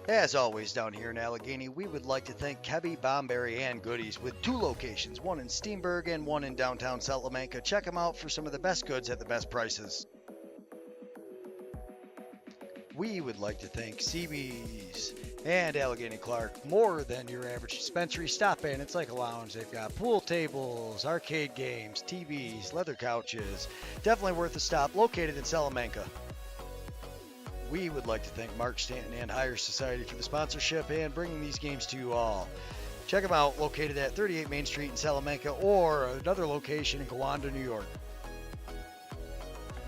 As always, down here in Allegany, we would like to thank Kebby, Bomberry, and Goodies with 2 locations, one in Steenburg and one in downtown Salamanca. Check them out for some of the best goods at the best prices. We would like to thank CB's and Allegany Clark, more than your average dispensary. Stop in, it's like a lounge. They've got pool tables, arcade games, TVs, leather couches. Definitely worth a stop, located in Salamanca. We would like to thank Mark Stanton and Higher Society for the sponsorship and bringing these games to you all. Check them out, located at 38 Main Street in Salamanca or another location in Tonawanda, New York.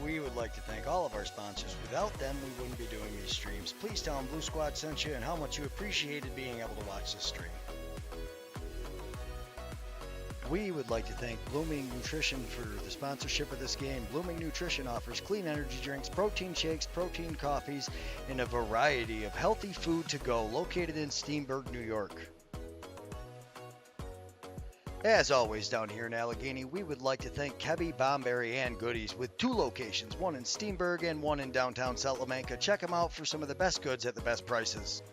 We would like to thank all of our sponsors. Without them, we wouldn't be doing these streams. Please tell them Blue Squad sent you and how much you appreciated being able to watch this stream. We would like to thank Blooming Nutrition for the sponsorship of this game. Blooming Nutrition offers clean energy drinks, protein shakes, protein coffees, and a variety of healthy food to go, located in Steenburg, New York. As always, down here in Allegany, we would like to thank Kebby, Bomberry, and Goodies with 2 locations, one in Steenburg and one in downtown Salamanca. Check them out for some of the best goods at the best prices.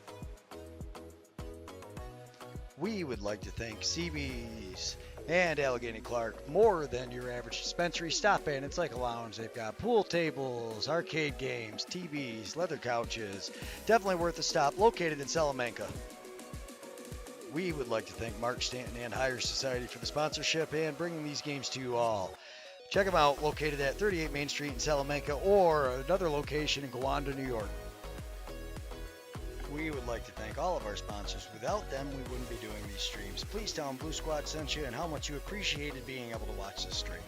We would like to thank CB's and Allegany Clark, more than your average dispensary. Stop in, it's like a lounge. They've got pool tables, arcade games, TVs, leather couches. Definitely worth a stop, located in Salamanca. We would like to thank Mark Stanton and Higher Society for the sponsorship and bringing these games to you all. Check them out, located at 38 Main Street in Salamanca or another location in Tonawanda, New York. We would like to thank all of our sponsors. Without them, we wouldn't be doing these streams. Please tell them Blue Squad sent you and how much you appreciated being able to watch this stream.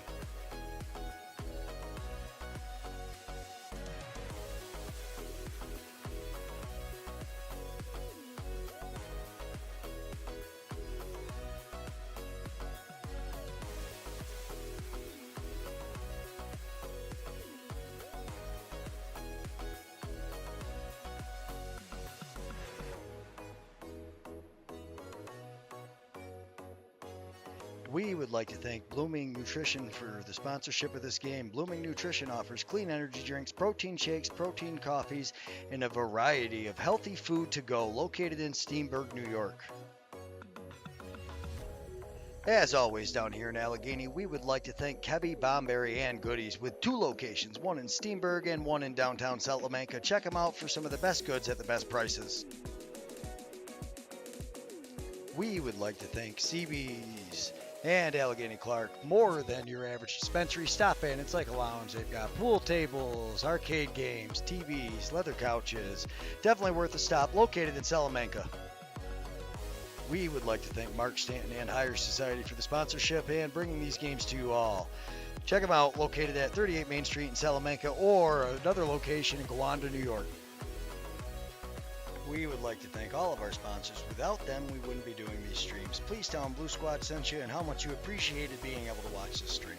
We would like to thank Blooming Nutrition for the sponsorship of this game. Blooming Nutrition offers clean energy drinks, protein shakes, protein coffees, and a variety of healthy food to go, located in Steenburg, New York. As always, down here in Allegany, we would like to thank Kebby, Bomberry, and Goodies with 2 locations, one in Steenburg and one in downtown Salamanca. Check them out for some of the best goods at the best prices. We would like to thank CB's and Allegany Clark, more than your average dispensary. Stop in, it's like a lounge. They've got pool tables, arcade games, TVs, leather couches. Definitely worth a stop, located in Salamanca. We would like to thank Mark Stanton and Higher Society for the sponsorship and bringing these games to you all. Check them out, located at 38 Main Street in Salamanca or another location in Tonawanda, New York. We would like to thank all of our sponsors. Without them, we wouldn't be doing these streams. Please tell them Blue Squad sent you and how much you appreciated being able to watch this stream.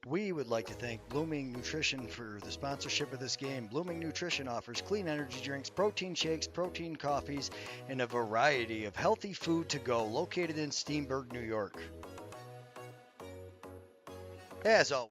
We would like to thank Blooming Nutrition for the sponsorship of this game. Blooming Nutrition offers clean energy drinks, protein shakes, protein coffees, and a variety of healthy food to go, located in Steenburg, New York. As always,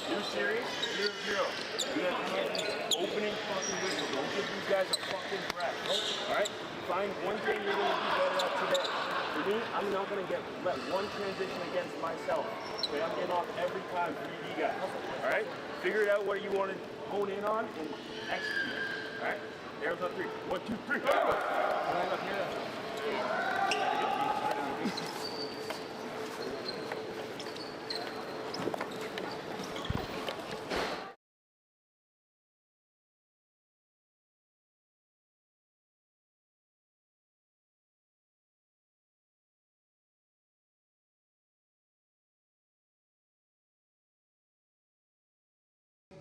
New series, 0-0. You guys have these opening fucking whistles. Don't give these guys a fucking breath. Alright? Find one thing you're gonna do better at today. For me, I'm not gonna let one transition against myself. Okay, I'm getting off every time for you guys. Alright? Figure it out what you want to hone in on and execute. Alright? Arrows on 3. 1, 2, 3.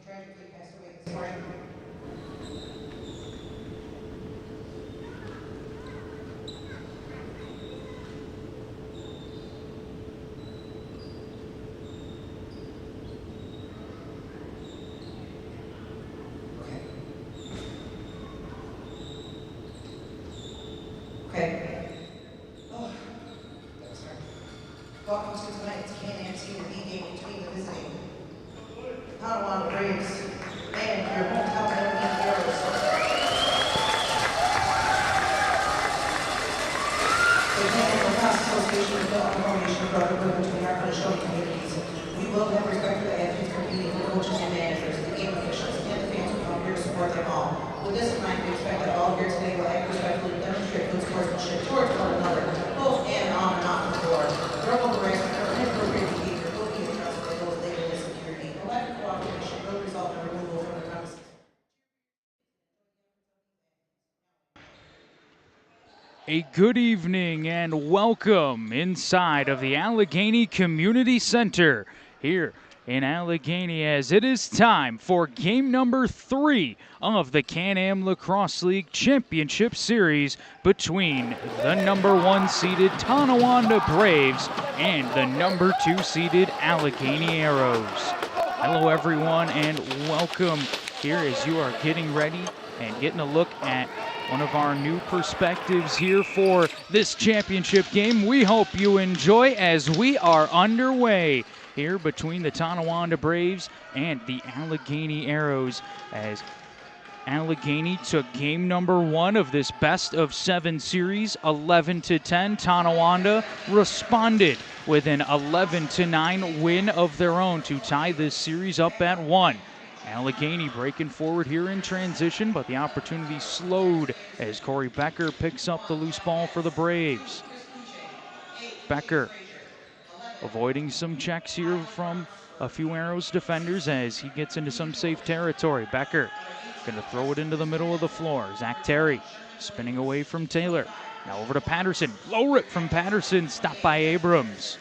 Tragically passed away this morning. Okay. Oh, that was hard. Welcome to tonight's Can-Am Senior B game between the visiting Tonawanda Braves and your hometown Allegany Heroes. The Can-Am Lacrosse Association is built on the foundation of brotherhood between our Haudenosaunee communities. We will have respect for the athletes competing, the coaches and managers, the game officials, and the fans who come here to support them all. With this in mind, we expect that all here today will act respectfully and demonstrate good sportsmanship towards one another, both and on and off the floor. Verbal harassment or inappropriate behavior will be addressed by those labeled as security. A lack of cooperation will result in removal from the premises. A good evening and welcome inside of the Allegany Community Center here in Allegany, as it is time for game number 3 of the Can-Am Lacrosse League Championship Series between the number 1 seeded Tonawanda Braves and the number 2 seeded Allegany Arrows. Hello everyone and welcome here as you are getting ready and getting a look at one of our new perspectives here for this championship game. We hope you enjoy as we are underway here between the Tonawanda Braves and the Allegany Arrows, as Allegany took game number 1 of this best of 7 series, 11-10. Tonawanda responded with an 11-9 win of their own to tie this series up at 1. Allegany breaking forward here in transition, but the opportunity slowed as Corey Becker picks up the loose ball for the Braves. Becker avoiding some checks here from a few Arrows defenders as he gets into some safe territory. Becker going to throw it into the middle of the floor. Zach Terry spinning away from Taylor. Now over to Patterson. Low rip from Patterson, stopped by Abrams.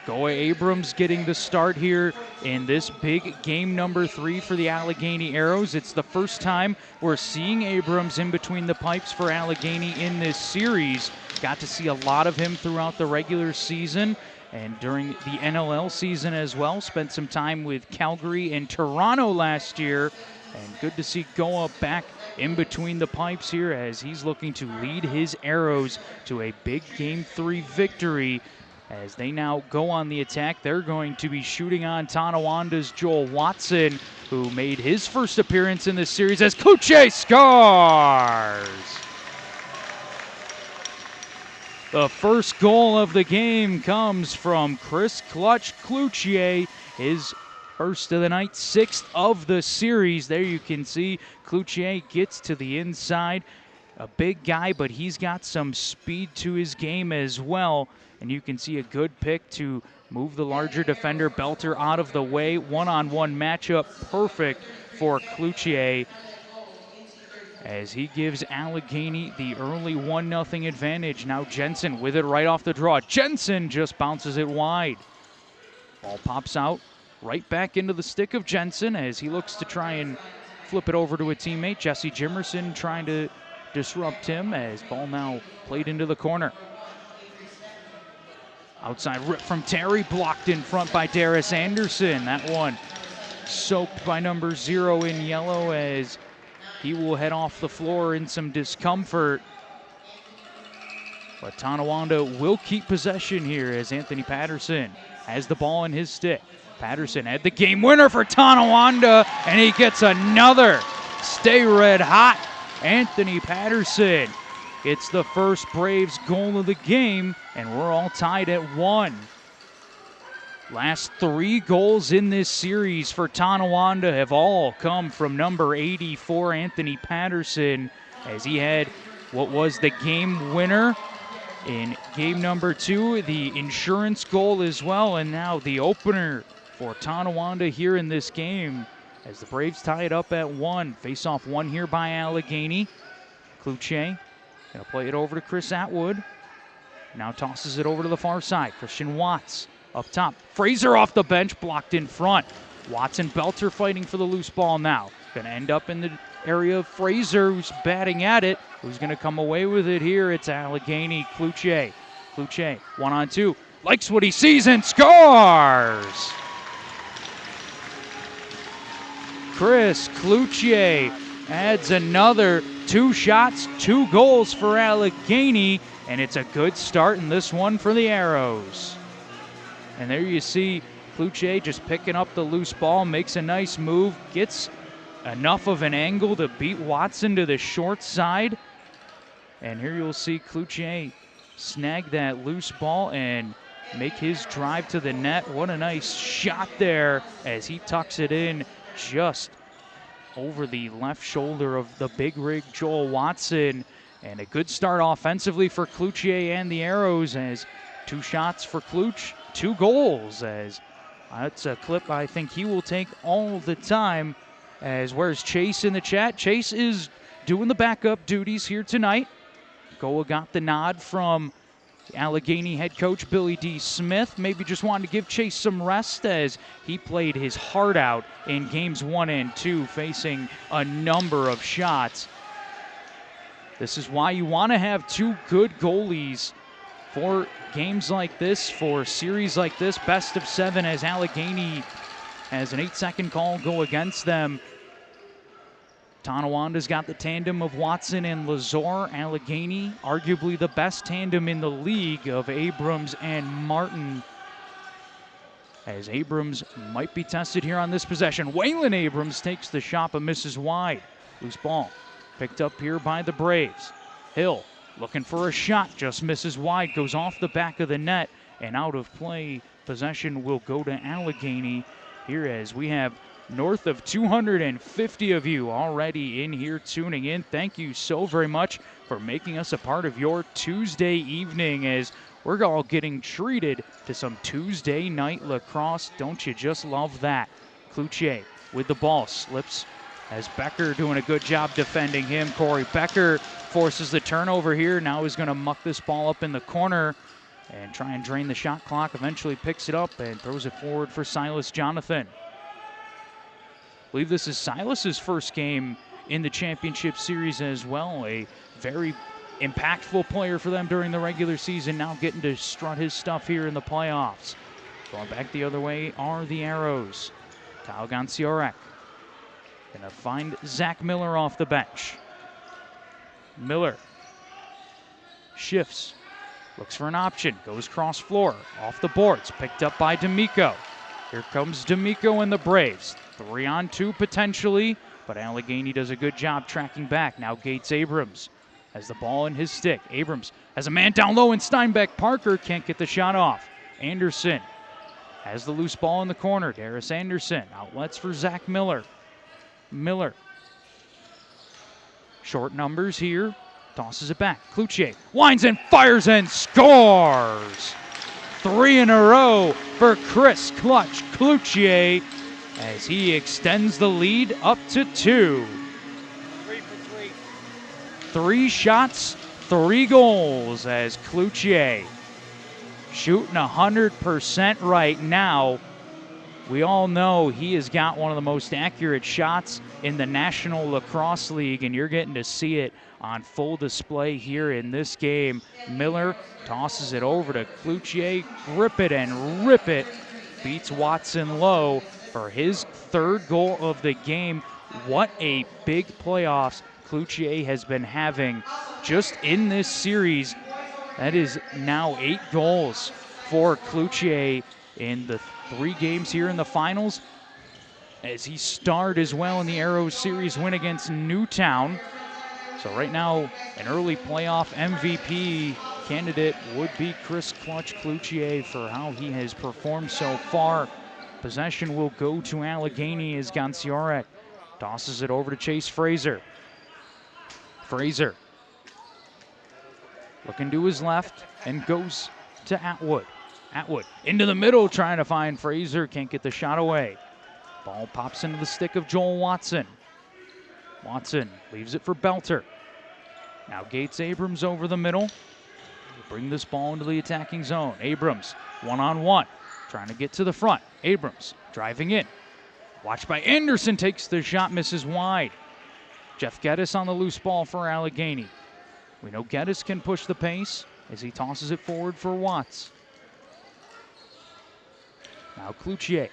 Goa Abrams getting the start here in this big game number 3 for the Allegany Arrows. It's the first time we're seeing Abrams in between the pipes for Allegany in this series. Got to see a lot of him throughout the regular season and during the NLL season as well. Spent some time with Calgary and Toronto last year. And good to see Goa back in between the pipes here as he's looking to lead his Arrows to a big Game 3 victory. As they now go on the attack, they're going to be shooting on Tonawanda's Joel Watson, who made his first appearance in this series as Cloutier scores. The first goal of the game comes from Chris Clutch Cloutier, his first of the night, 6th of the series. There you can see Cloutier gets to the inside. A big guy, but he's got some speed to his game as well. And you can see a good pick to move the larger defender Belter out of the way. One-on-one matchup, perfect for Cloutier as he gives Allegany the early 1-0 advantage. Now Jensen with it right off the draw. Jensen just bounces it wide. Ball pops out right back into the stick of Jensen as he looks to try and flip it over to a teammate. Jesse Jimerson trying to disrupt him as ball now played into the corner. Outside rip from Terry, blocked in front by Darius Anderson. That one soaked by number 0 in yellow as he will head off the floor in some discomfort. But Tonawanda will keep possession here as Anthony Patterson has the ball in his stick. Patterson had the game winner for Tonawanda, and he gets another. Stay red hot. Anthony Patterson gets the first Braves goal of the game, and we're all tied at 1. Last 3 goals in this series for Tonawanda have all come from number 84, Anthony Patterson, as he had what was the game winner in game number 2, the insurance goal as well, and now the opener for Tonawanda here in this game as the Braves tie it up at 1. Face-off 1 here by Allegany. Cloutier gonna play it over to Chris Atwood. Now tosses it over to the far side. Christian Watts up top. Fraser off the bench, blocked in front. Watson Belter fighting for the loose ball now. Gonna end up in the area of Fraser, who's batting at it. Who's gonna come away with it here? It's Allegany. Cloutier. Cloutier, 1-on-2. Likes what he sees and scores! Chris Cloutier adds another 2 shots, 2 goals for Allegany, and it's a good start in this one for the Arrows. And there you see Cloutier just picking up the loose ball, makes a nice move, gets enough of an angle to beat Watson to the short side. And here you'll see Cloutier snag that loose ball and make his drive to the net. What a nice shot there as he tucks it in just over the left shoulder of the big rig Joel Watson. And a good start offensively for Cloutier and the Arrows as 2 shots for Cloutier, 2 goals, as that's a clip I think he will take all the time. As where's Chase in the chat? Chase is doing the backup duties here tonight. Goa got the nod from Allegany head coach Billy D. Smith. Maybe just wanted to give Chase some rest as he played his heart out in games 1 and 2, facing a number of shots. This is why you want to have 2 good goalies for games like this, for series like this, best of 7, as Allegany has an 8-second call go against them. Tonawanda's got the tandem of Watson and Lazor. Allegany, arguably the best tandem in the league of Abrams and Martin. As Abrams might be tested here on this possession. Waylon Abrams takes the shot but misses wide. Loose ball picked up here by the Braves. Hill looking for a shot, just misses wide, goes off the back of the net and out of play. Possession will go to Allegany here as we have north of 250 of you already in here tuning in. Thank you so very much for making us a part of your Tuesday evening as we're all getting treated to some Tuesday night lacrosse. Don't you just love that? Cloutier with the ball, slips as Becker doing a good job defending him. Corey Becker forces the turnover here. Now he's going to muck this ball up in the corner and try and drain the shot clock. Eventually picks it up and throws it forward for Silas Jonathan. I believe this is Silas's first game in the championship series as well. A very impactful player for them during the regular season, now getting to strut his stuff here in the playoffs. Going back the other way are the Arrows. Kyle Ganciorek gonna find Zach Miller off the bench. Miller shifts, looks for an option, goes cross floor, off the boards, picked up by D'Amico. Here comes D'Amico and the Braves. 3-on-2 potentially, but Allegany does a good job tracking back. Now Gates Abrams has the ball in his stick. Abrams has a man down low, and Steinbeck Parker can't get the shot off. Anderson has the loose ball in the corner. Darius Anderson outlets for Zach Miller. Miller, short numbers here, tosses it back. Cloutier winds and fires and scores! 3 in a row for Chris Clutch Cloutier as he extends the lead up to 2. 3 for 3. 3 shots, 3 goals as Cloutier shooting 100% right now. We all know he has got one of the most accurate shots in the National Lacrosse League, and you're getting to see it on full display here in this game. Miller tosses it over to Cloutier, grip it and rip it. Beats Watson low for his 3rd goal of the game. What a big playoffs Cloutier has been having just in this series. That is now 8 goals for Cloutier in the 3 games here in the finals, as he starred as well in the Arrows series win against Newtown. So right now, an early playoff MVP candidate would be Chris Clutch Cloutier for how he has performed so far. Possession will go to Allegany as Ganciarek tosses it over to Chase Fraser. Fraser looking to his left and goes to Atwood. Atwood into the middle trying to find Fraser, can't get the shot away. Ball pops into the stick of Joel Watson. Watson leaves it for Belter. Now Gates Abrams over the middle. Bring this ball into the attacking zone. Abrams one-on-one, trying to get to the front. Abrams driving in. Watched by Anderson, takes the shot, misses wide. Jeff Geddes on the loose ball for Allegany. We know Geddes can push the pace as he tosses it forward for Watts. Now Cloutier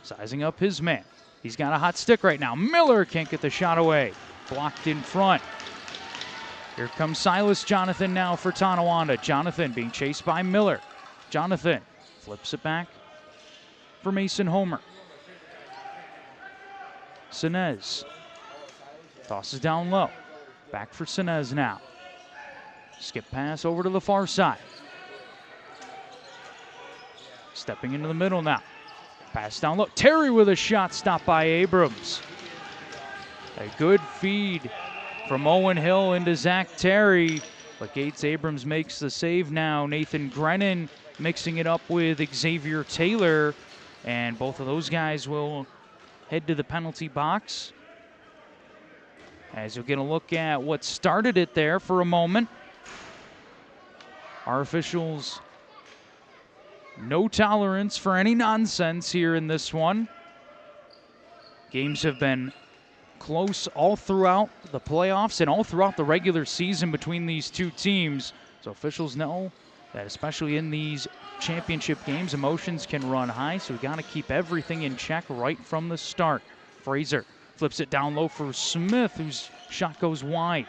sizing up his man. He's got a hot stick right now. Miller can't get the shot away. Blocked in front. Here comes Silas Jonathan now for Tonawanda. Jonathan being chased by Miller. Jonathan flips it back for Mason Homer. Sinez tosses down low. Back for Sinez now. Skip pass over to the far side. Stepping into the middle now. Pass down low. Terry with a shot stopped by Abrams. A good feed from Owen Hill into Zach Terry. But Gates Abrams makes the save now. Nathan Grennan mixing it up with Xavier Taylor. And both of those guys will head to the penalty box. As you'll get a look at what started it there for a moment. Our officials, no tolerance for any nonsense here in this one. Games have been close all throughout the playoffs and all throughout the regular season between these two teams. So officials know that especially in these championship games, emotions can run high. So we got to keep everything in check right from the start. Fraser flips it down low for Smith, whose shot goes wide.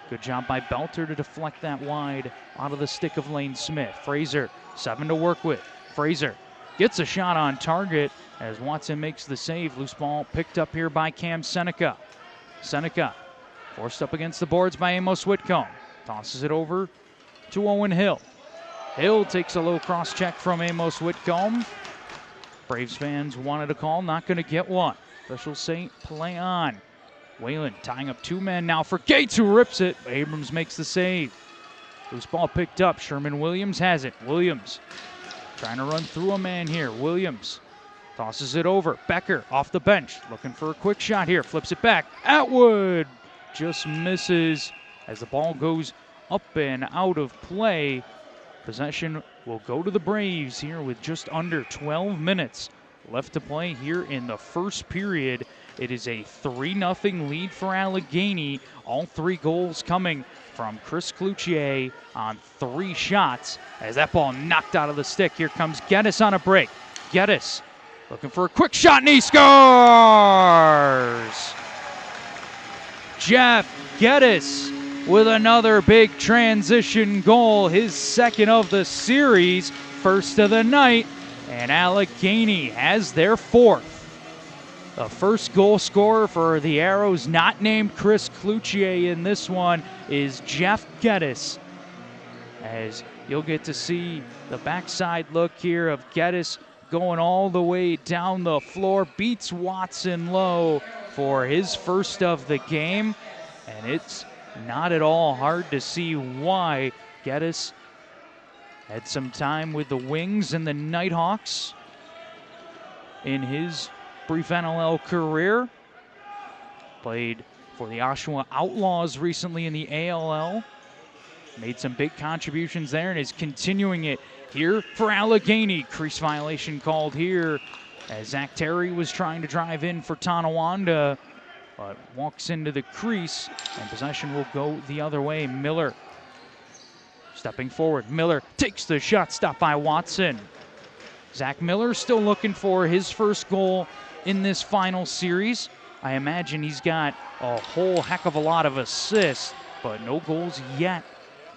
Good job by Belter to deflect that wide out of the stick of Lane Smith. Fraser, 7 to work with. Fraser gets a shot on target as Watson makes the save. Loose ball picked up here by Cam Seneca. Seneca forced up against the boards by Amos Whitcomb. Tosses it over to Owen Hill. Hill takes a low cross check from Amos Whitcomb. Braves fans wanted a call, not going to get one. Officials say play on. Whalen tying up 2 men now for Gates, who rips it. Abrams makes the save. Loose ball picked up. Sherman Williams has it. Williams trying to run through a man here. Williams tosses it over. Becker off the bench, looking for a quick shot here. Flips it back. Atwood just misses as the ball goes up and out of play. Possession will go to the Braves here with just under 12 minutes left to play here in the first period. It is a 3-0 lead for Allegany. All 3 goals coming from Chris Cloutier on 3 shots. As that ball knocked out of the stick, here comes Geddes on a break. Geddes looking for a quick shot, and he scores! Jeff Geddes with another big transition goal, his 2nd of the series, 1st of the night, and Allegany has their 4th. The first goal scorer for the Arrows, not named Chris Cloutier in this one, is Jeff Geddes. As you'll get to see the backside look here of Geddes going all the way down the floor, beats Watson low for his 1st of the game. And it's not at all hard to see why. Geddes had some time with the Wings and the Nighthawks in his brief NLL career. Played for the Oshawa Outlaws recently in the ALL. Made some big contributions there and is continuing it here for Allegany. Crease violation called here as Zach Terry was trying to drive in for Tonawanda, but walks into the crease and possession will go the other way. Miller stepping forward. Miller takes the shot, stopped by Watson. Zach Miller still looking for his 1st goal in this final series. I imagine he's got a whole heck of a lot of assists, but no goals yet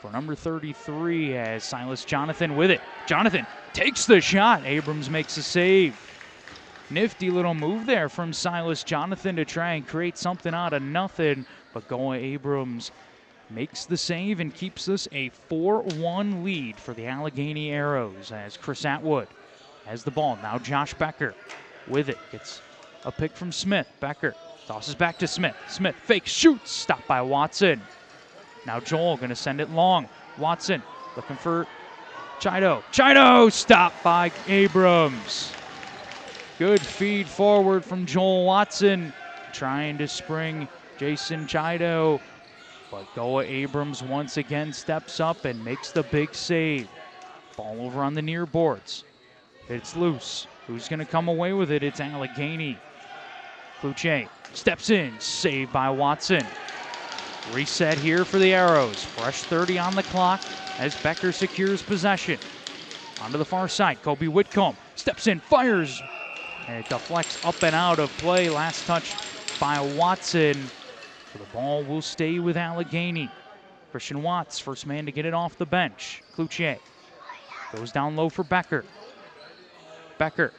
for number 33 as Silas Jonathan with it. Jonathan takes the shot. Abrams makes a save. Nifty little move there from Silas Jonathan to try and create something out of nothing, but Goa Abrams makes the save and keeps us a 4-1 lead for the Allegany Arrows as Chris Atwood has the ball. Now Josh Becker with it. Gets a pick from Smith. Becker tosses back to Smith. Smith fakes, shoots, stopped by Watson. Now Joel going to send it long. Watson looking for Chido. Chido stopped by Abrams. Good feed forward from Joel Watson, trying to spring Jason Chido. But Goa Abrams once again steps up and makes the big save. Ball over on the near boards. It's loose. Who's going to come away with it? It's Allegany. Kluche steps in. Saved by Watson. Reset here for the Arrows. Fresh 30 on the clock as Becker secures possession. Onto the far side. Kobe Whitcomb steps in, fires. And it deflects up and out of play. Last touch by Watson. So the ball will stay with Allegany. Christian Watts, first man to get it off the bench. Kluche goes down low for Becker. Becker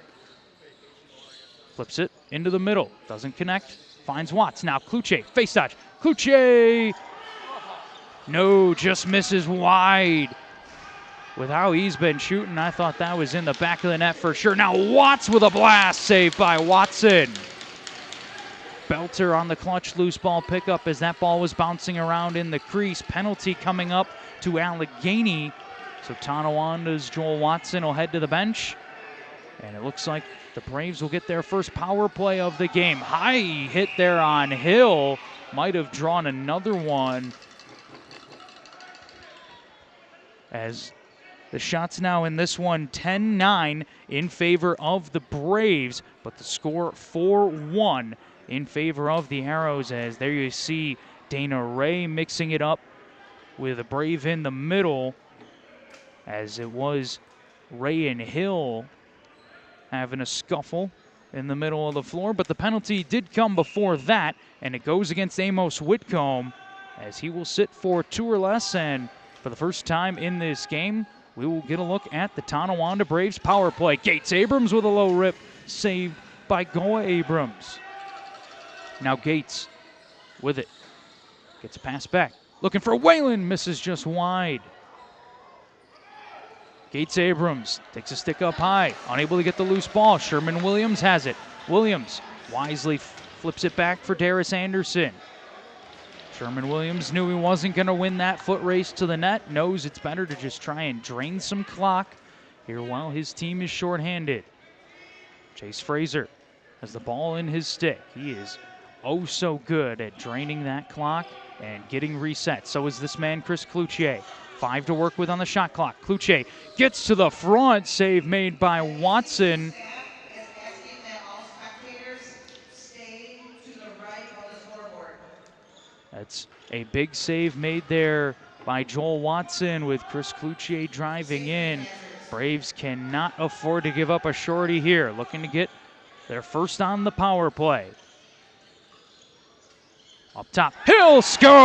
flips it into the middle. Doesn't connect. Finds Watts. Now Kluche, face dodge. Kluche! No, just misses wide. With how he's been shooting, I thought that was in the back of the net for sure. Now Watts with a blast, saved by Watson. Belter on the clutch loose ball pickup as that ball was bouncing around in the crease. Penalty coming up to Allegany. So Tonawanda's Joel Watson will head to the bench. And it looks like the Braves will get their first power play of the game. High hit there on Hill. Might have drawn another one. As the shots now in this one 10-9 in favor of the Braves. But the score 4-1 in favor of the Arrows, as there you see Dana Ray mixing it up with a Brave in the middle, as it was Ray and Hill having a scuffle in the middle of the floor. But the penalty did come before that, and it goes against Amos Whitcomb as he will sit for 2 or less. And for the first time in this game, we will get a look at the Tonawanda Braves power play. Gates Abrams with a low rip, saved by Goa Abrams. Now Gates with it. Gets a pass back. Looking for Whalen, misses just wide. Gates Abrams takes a stick up high. Unable to get the loose ball. Sherman Williams has it. Williams wisely flips it back for Darius Anderson. Sherman Williams knew he wasn't going to win that foot race to the net. Knows it's better to just try and drain some clock here while his team is shorthanded. Chase Fraser has the ball in his stick. He is oh so good at draining that clock and getting reset. So is this man, Chris Kluche. 5 to work with on the shot clock. Kluche gets to the front. Save made by Watson. That's a big save made there by Joel Watson with Chris Kluche driving in. Braves cannot afford to give up a shorty here. Looking to get their first on the power play. Up top, Hill scores!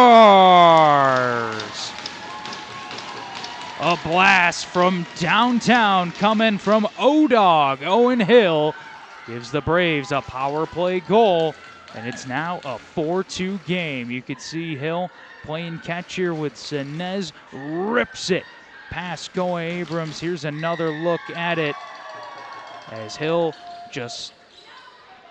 A blast from downtown coming from O-Dog. Owen Hill gives the Braves a power play goal, and it's now a 4-2 game. You could see Hill playing catcher with Senez, rips it past Goa Abrams. Here's another look at it as Hill just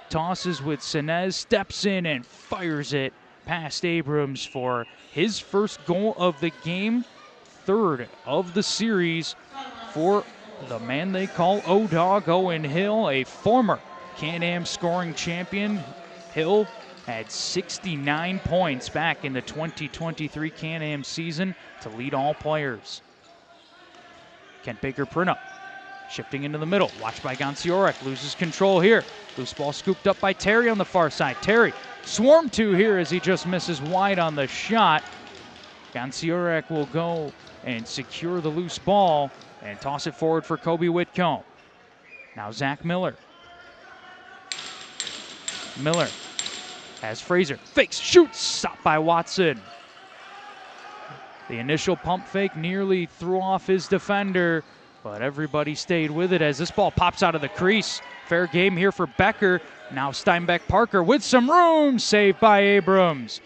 tosses with Senez, steps in and fires it past Abrams for his first goal of the game. 3rd of the series for the man they call O-Dog, Owen Hill, a former Can-Am scoring champion. Hill had 69 points back in the 2023 Can-Am season to lead all players. Kent Baker print up, shifting into the middle, watched by Ganciorek, loses control here. Loose ball scooped up by Terry on the far side. Terry swarmed to here as he just misses wide on the shot. Ganciorek will go and secure the loose ball and toss it forward for Kobe Whitcomb. Now Zach Miller. Miller has Fraser. Fakes, shoots, stopped by Watson. The initial pump fake nearly threw off his defender, but everybody stayed with it as this ball pops out of the crease. Fair game here for Becker. Now Steinbeck Parker with some room, saved by Abrams.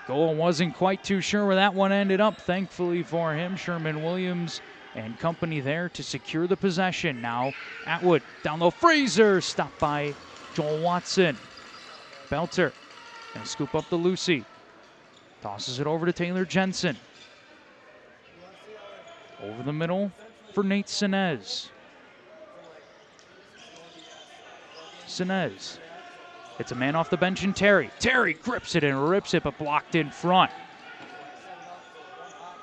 Goal wasn't quite too sure where that one ended up. Thankfully for him, Sherman Williams and company there to secure the possession. Now Atwood, down low, Fraser, stopped by Joel Watson. Belter gonna scoop up the Lucy. Tosses it over to Taylor Jensen. Over the middle for Nate Sinez. Sinez. It's a man off the bench in Terry. Terry grips it and rips it, but blocked in front.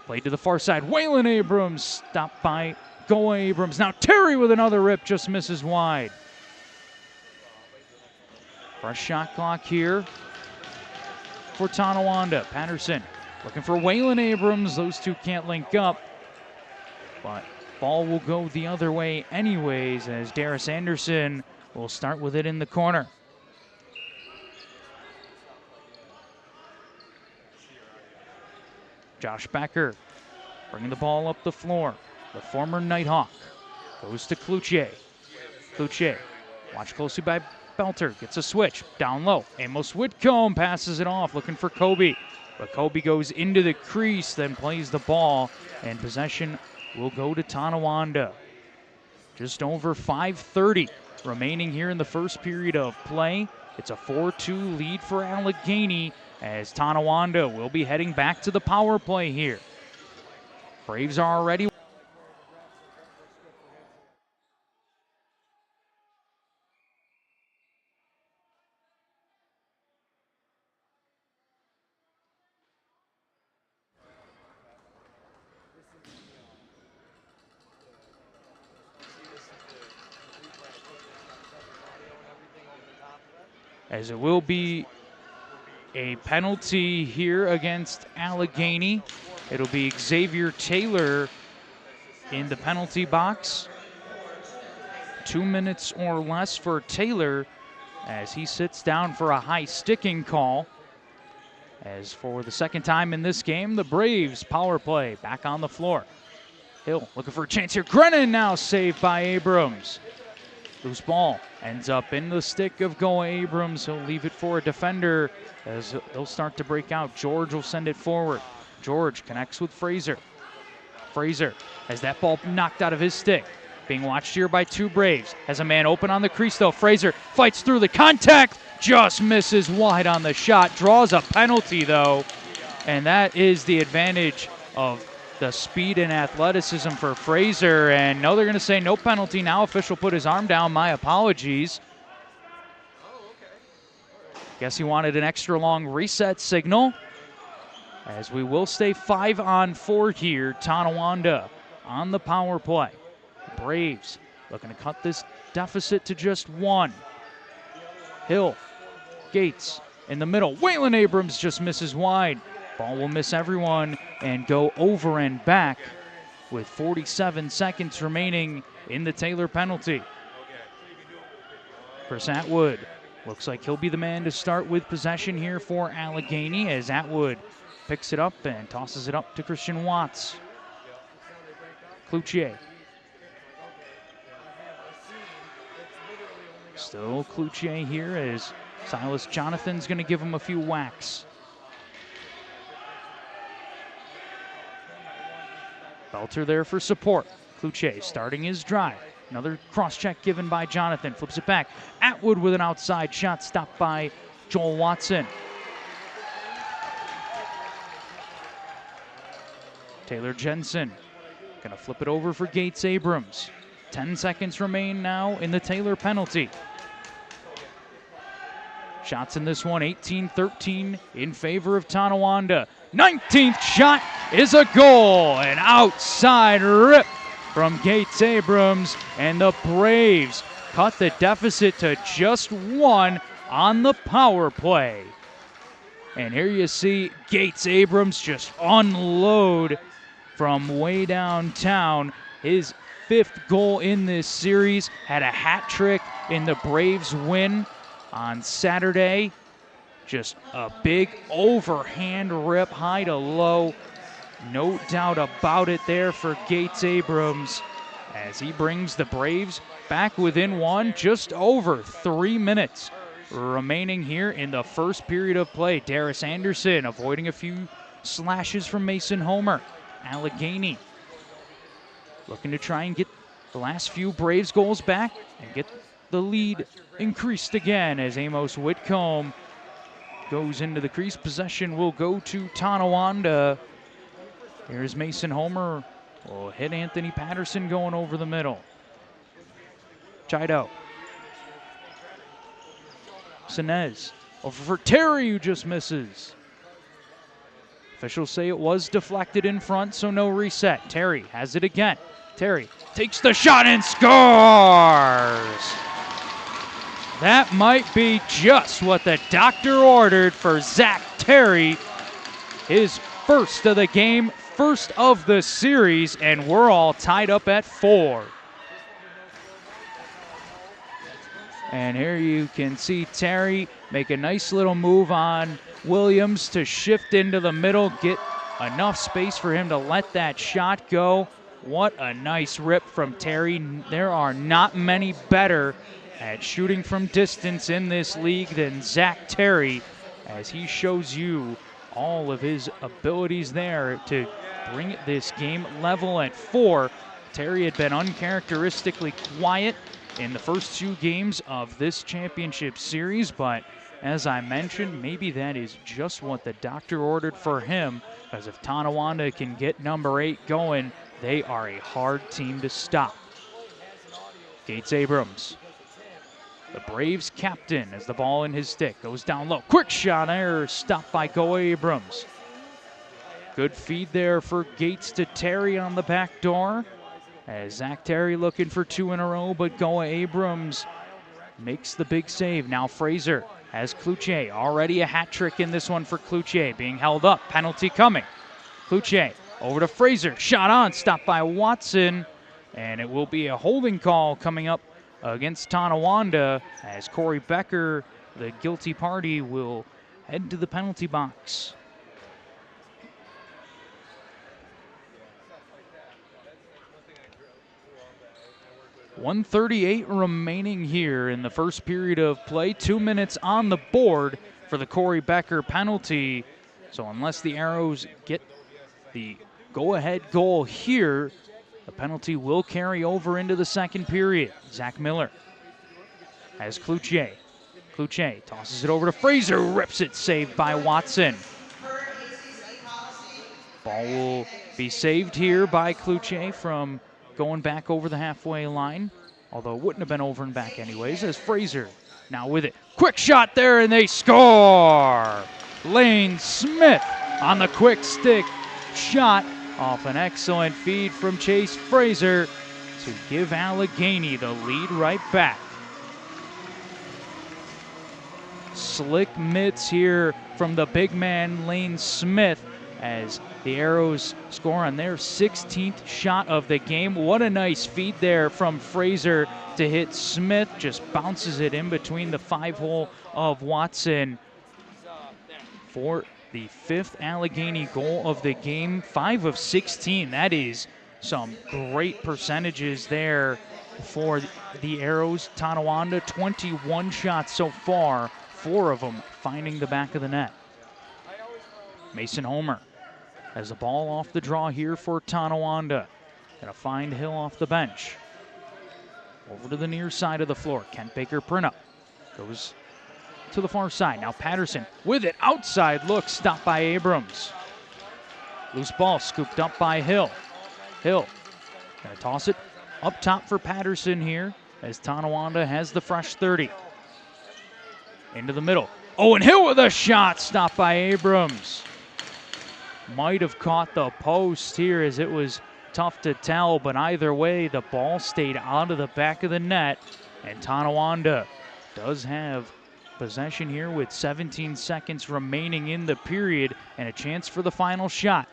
Played to the far side. Waylon Abrams stopped by Goa Abrams. Now Terry with another rip, just misses wide. Fresh shot clock here for Tonawanda. Patterson looking for Waylon Abrams. Those two can't link up, but ball will go the other way anyways as Darius Anderson will start with it in the corner. Josh Becker bringing the ball up the floor. The former Nighthawk goes to Cloutier. Cloutier, watched closely by Belter, gets a switch, down low. Amos Whitcomb passes it off, looking for Kobe. But Kobe goes into the crease, then plays the ball, and possession will go to Tonawanda. Just over 5:30 remaining here in the first period of play. It's a 4-2 lead for Allegany as Tonawanda will be heading back to the power play here. Braves are already. As it will be a penalty here against Allegany. It'll be Xavier Taylor in the penalty box. 2 minutes or less for Taylor as he sits down for a high sticking call. As for the second time in this game, the Braves power play back on the floor. Hill looking for a chance here. Grennan now saved by Abrams. Loose ball ends up in the stick of Goa Abrams. He'll leave it for a defender as they'll start to break out. George will send it forward. George connects with Fraser. Fraser has that ball knocked out of his stick. Being watched here by two Braves. Has a man open on the crease though. Fraser fights through the contact. Just misses wide on the shot. Draws a penalty though. And that is the advantage of the speed and athleticism for Fraser. And no, they're going to say no penalty. Now official put his arm down. My apologies. Guess he wanted an extra long reset signal. As we will stay 5-on-4 here. Tonawanda on the power play. Braves looking to cut this deficit to just one. Hill, Gates in the middle. Waylon Abrams just misses wide. Ball will miss everyone and go over and back with 47 seconds remaining in the Taylor penalty. Chris Atwood looks like he'll be the man to start with possession here for Allegany as Atwood picks it up and tosses it up to Christian Watts. Cloutier. Still Cloutier here as Silas Jonathan's going to give him a few whacks. Belter there for support. Cloutier starting his drive. Another cross-check given by Jonathan. Flips it back. Atwood with an outside shot stopped by Joel Watson. Taylor Jensen gonna flip it over for Gates Abrams. 10 seconds remain now in the Taylor penalty. Shots in this one, 18-13 in favor of Tonawanda. 19th shot is a goal. An outside rip from Gates Abrams, and the Braves cut the deficit to just one on the power play. And here you see Gates Abrams just unload from way downtown. His 5th goal in this series, had a hat trick in the Braves win on Saturday. Just a big overhand rip, high to low. No doubt about it there for Gates Abrams as he brings the Braves back within one, just over 3 minutes remaining here in the first period of play. Darius Anderson avoiding a few slashes from Mason Homer. Allegany looking to try and get the last few Braves goals back and get the lead increased again as Amos Whitcomb goes into the crease. Possession will go to Tonawanda. Here's Mason Homer. Will hit Anthony Patterson going over the middle. Chido. Sinez over for Terry, who just misses. Officials say it was deflected in front, so no reset. Terry has it again. Terry takes the shot and scores! That might be just what the doctor ordered for Zach Terry. His first of the game, first of the series, and we're all tied up at 4. And here you can see Terry make a nice little move on Williams to shift into the middle, get enough space for him to let that shot go. What a nice rip from Terry. There are not many better at shooting from distance in this league than Zach Terry, as he shows you all of his abilities there to bring this game level at 4. Terry had been uncharacteristically quiet in the first 2 games of this championship series, but as I mentioned, maybe that is just what the doctor ordered for him, because if Tonawanda can get number 8 going, they are a hard team to stop. Gates Abrams, the Braves captain, as the ball in his stick goes down low. Quick shot error, stopped by Goa Abrams. Good feed there for Gates to Terry on the back door, as Zach Terry looking for 2 in a row, but Goa Abrams makes the big save. Now Fraser has Cloutier. Already a hat trick in this one for Cloutier. Being held up. Penalty coming. Cloutier over to Fraser. Shot on. Stopped by Watson. And it will be a holding call coming up against Tonawanda as Corey Becker, the guilty party, will head to the penalty box. .138 remaining here in the first period of play. 2 minutes on the board for the Corey Becker penalty. So unless the Arrows get the go-ahead goal here, the penalty will carry over into the second period. Zach Miller has Cloutier. Cloutier tosses it over to Fraser, rips it, saved by Watson. Ball will be saved here by Cloutier from going back over the halfway line, although it wouldn't have been over and back anyways, as Fraser now with it. Quick shot there, and they score! Lane Smith on the quick stick shot off an excellent feed from Chase Fraser to give Allegany the lead right back. Slick mitts here from the big man Lane Smith as the Arrows score on their 16th shot of the game. What a nice feed there from Fraser to hit Smith. Just bounces it in between the 5-hole of Watson for the 5th Allegany goal of the game. 5 of 16. That is some great percentages there for the Arrows. Tonawanda, 21 shots so far, 4 of them finding the back of the net. Mason Homer has the ball off the draw here for Tonawanda. Gonna find Hill off the bench. Over to the near side of the floor. Kent Baker Printup goes to the far side. Now Patterson with it. Outside look, stopped by Abrams. Loose ball scooped up by Hill. Hill gonna toss it up top for Patterson here as Tonawanda has the fresh 30. Into the middle. Owen Hill with a shot, stopped by Abrams. Might have caught the post here, as it was tough to tell, but either way, the ball stayed out of the back of the net, and Tonawanda does have possession here with 17 seconds remaining in the period and a chance for the final shot.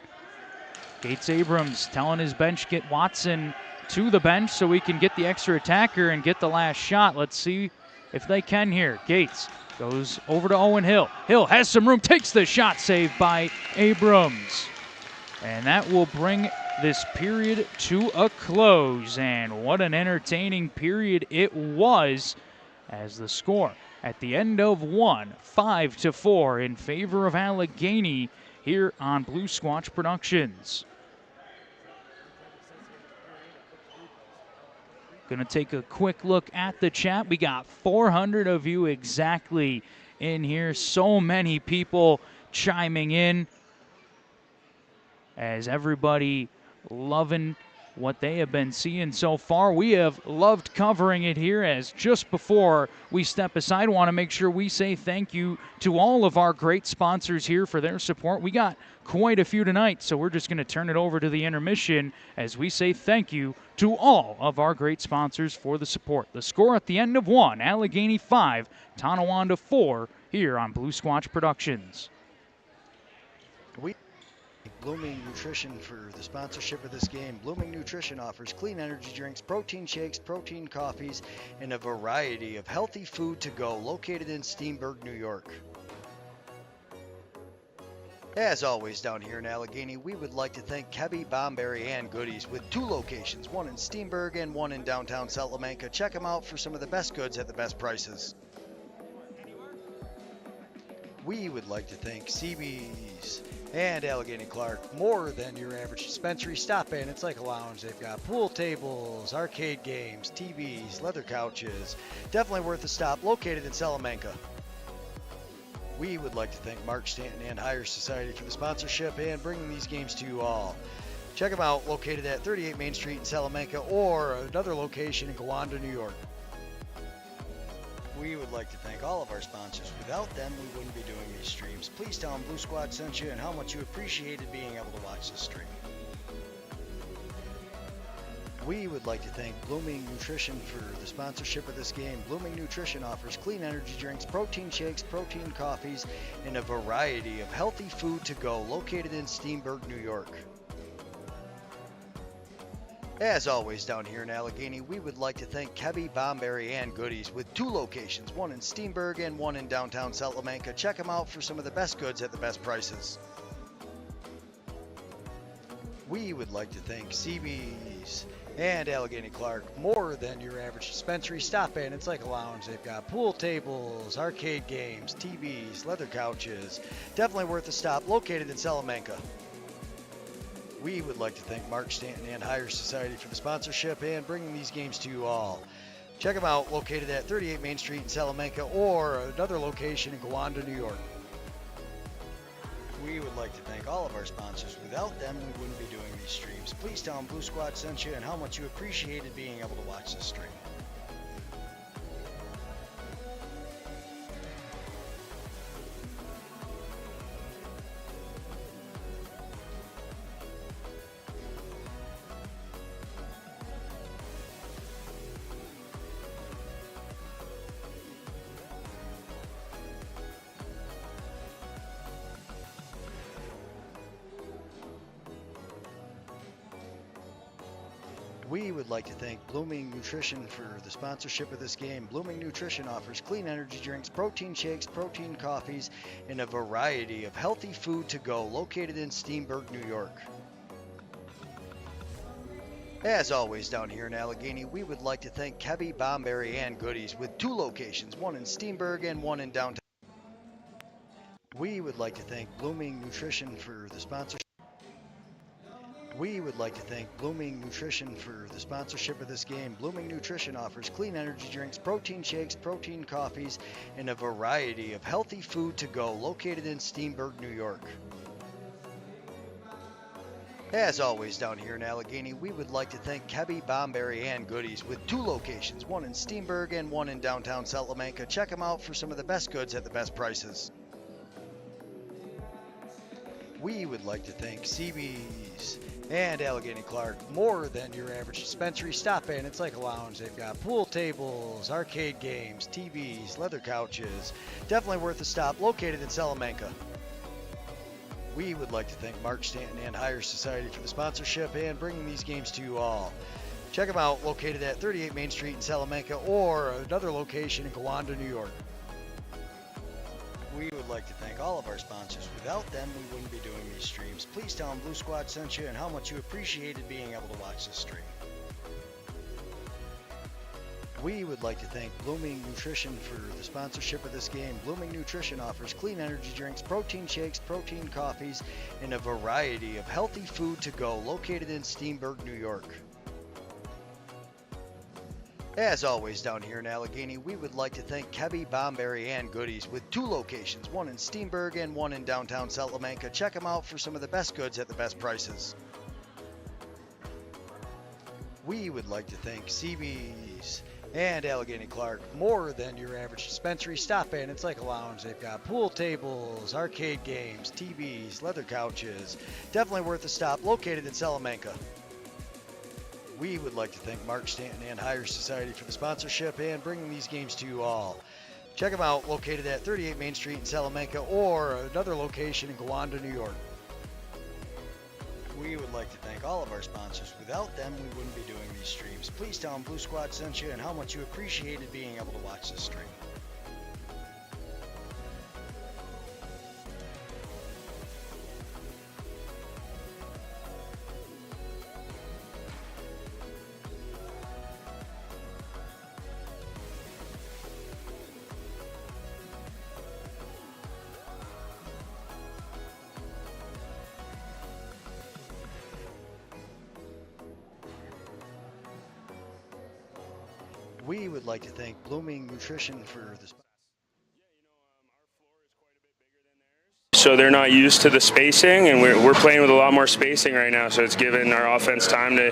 Gates Abrams telling his bench, get Watson to the bench so we can get the extra attacker and get the last shot. Let's see if they can here. Gates goes over to Owen Hill. Hill has some room, takes the shot, saved by Abrams. And that will bring this period to a close. And what an entertaining period it was, as the score at the end of one, 5-4 in favor of Allegany here on Blue Squatch Productions. Gonna take a quick look at the chat. We got 400 of you exactly in here. So many people chiming in, as everybody loving what they have been seeing so far. We have loved covering it here, as just before we step aside, want to make sure we say thank you to all of our great sponsors here for their support. We got quite a few tonight, so we're just going to turn it over to the intermission as we say thank you to all of our great sponsors for the support. The score at the end of one, Allegany 5, Tonawanda 4, here on Blue Squatch Productions. Blooming Nutrition for the sponsorship of this game. Blooming Nutrition offers clean energy drinks, protein shakes, protein coffees, and a variety of healthy food to go, located in Steenburg, New York. As always, down here in Allegany, we would like to thank Kebby, Bomberry, and Goodies, with 2 locations, one in Steenburg and one in downtown Salamanca. Check them out for some of the best goods at the best prices. We would like to thank CB's and Allegany Clark, more than your average dispensary. Stop in, it's like a lounge. They've got pool tables, arcade games, TVs, leather couches. Definitely worth a stop, located in Salamanca. We would like to thank Mark Stanton and Higher Society for the sponsorship and bringing these games to you all. Check them out, located at 38 Main Street in Salamanca, or another location in Tonawanda, New York. We would like to thank all of our sponsors. Without them, we wouldn't be doing these streams. Please tell them Blue Squad sent you and how much you appreciated being able to watch this stream. We would like to thank Blooming Nutrition for the sponsorship of this game. Blooming Nutrition offers clean energy drinks, protein shakes, protein coffees, and a variety of healthy food to go, located in Steenburg, New York. As always, down here in Allegany, we would like to thank Kebby, Bomberry, and Goodies, with 2 locations, one in Steenburg and one in downtown Salamanca. Check them out for some of the best goods at the best prices. We would like to thank CB's and Allegany Clark, more than your average dispensary. Stop in, it's like a lounge. They've got pool tables, arcade games, TVs, leather couches. Definitely worth a stop, located in Salamanca. We would like to thank Mark Stanton and Higher Society for the sponsorship and bringing these games to you all. Check them out, located at 38 Main Street in Salamanca, or another location in Tonawanda, New York. We would like to thank all of our sponsors. Without them, we wouldn't be doing these streams. Please tell them Blue Squad sent you and how much you appreciated being able to watch this stream. We would like to thank Blooming Nutrition for the sponsorship of this game. Blooming Nutrition offers clean energy drinks, protein shakes, protein coffees, and a variety of healthy food to go, located in Steenburg, New York. As always, down here in Allegany, we would like to thank Kebby, Bomberry, and Goodies, with 2 locations, one in Steenburg and one in downtown. We would like to thank Blooming Nutrition for the sponsorship. We would like to thank Blooming Nutrition for the sponsorship of this game. Blooming Nutrition offers clean energy drinks, protein shakes, protein coffees, and a variety of healthy food to go, located in Steenburg, New York. As always, down here in Allegany, we would like to thank Kebby, Bomberry, and Goodies, with 2 locations, one in Steenburg and one in downtown Salamanca. Check them out for some of the best goods at the best prices. We would like to thank CB's and Allegany Clark, more than your average dispensary. Stop in, it's like a lounge. They've got pool tables, arcade games, TVs, leather couches. Definitely worth a stop, located in Salamanca. We would like to thank Mark Stanton and Higher Society for the sponsorship and bringing these games to you all. Check them out, located at 38 Main Street in Salamanca or another location in Tonawanda, New York. We would like to thank all of our sponsors. Without them, we wouldn't be doing these streams. Please tell them Blue Squad sent you and how much you appreciated being able to watch this stream. We would like to thank Blooming Nutrition for the sponsorship of this game. Blooming Nutrition offers clean energy drinks, protein shakes, protein coffees, and a variety of healthy food to go, located in Steenburg, New York. As always, down here in Allegany, we would like to thank Kebby, Bomberry, and Goodies with 2 locations, one in Steenburg and one in downtown Salamanca. Check them out for some of the best goods at the best prices. We would like to thank CB's and Allegany Clark, more than your average dispensary. Stop in, it's like a lounge. They've got pool tables, arcade games, TVs, leather couches. Definitely worth a stop, located in Salamanca. We would like to thank Mark Stanton and Higher Society for the sponsorship and bringing these games to you all. Check them out, located at 38 Main Street in Salamanca or another location in Tonawanda, New York. We would like to thank all of our sponsors. Without them, we wouldn't be doing these streams. Please tell them Blue Squad sent you and how much you appreciated being able to watch this stream. We would like to thank Blooming Nutrition for the So they're not used to the spacing, and we're playing with a lot more spacing right now, so it's given our offense time to,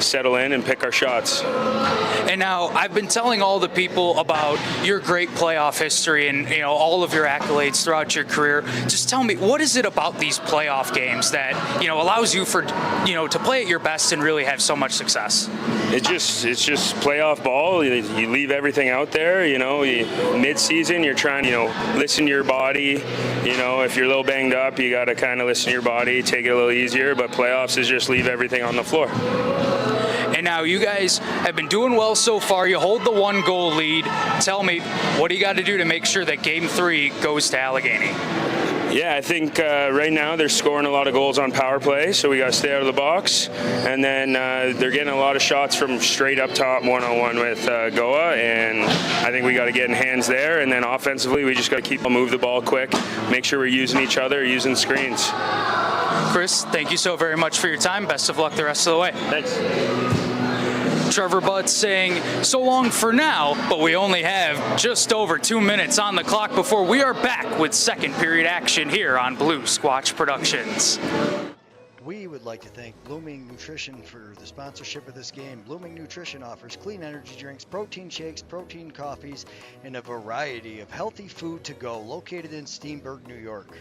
settle in and pick our shots. And now I've been telling all the people about your great playoff history and all of your accolades throughout your career. Just tell me, what is it about these playoff games that allows you to play at your best and really have so much success? It's just playoff ball. You leave everything out there. Mid-season, you're trying to listen to your body. If you're a little banged up, you got to kind of listen to your body, take it a little easier. But playoffs is just leave everything on the floor. And now you guys have been doing well so far. You hold the 1-goal lead. Tell me, what do you got to do to make sure that Game 3 goes to Allegany? Yeah, I think right now they're scoring a lot of goals on power play, so we got to stay out of the box. And then they're getting a lot of shots from straight up top, one-on-one with Goa, and I think we got to get in hands there. And then offensively, we just got to keep move the ball quick, make sure we're using each other, using screens. Chris, thank you so very much for your time. Best of luck the rest of the way. Thanks. Trevor Butt saying so long for now, but we only have just over 2 minutes on the clock before we are back with second period action here on Blue Squatch Productions. We would like to thank Blooming Nutrition for the sponsorship of this game. Blooming Nutrition offers clean energy drinks, protein shakes, protein coffees, and a variety of healthy food to go, located in Steenburg, New York.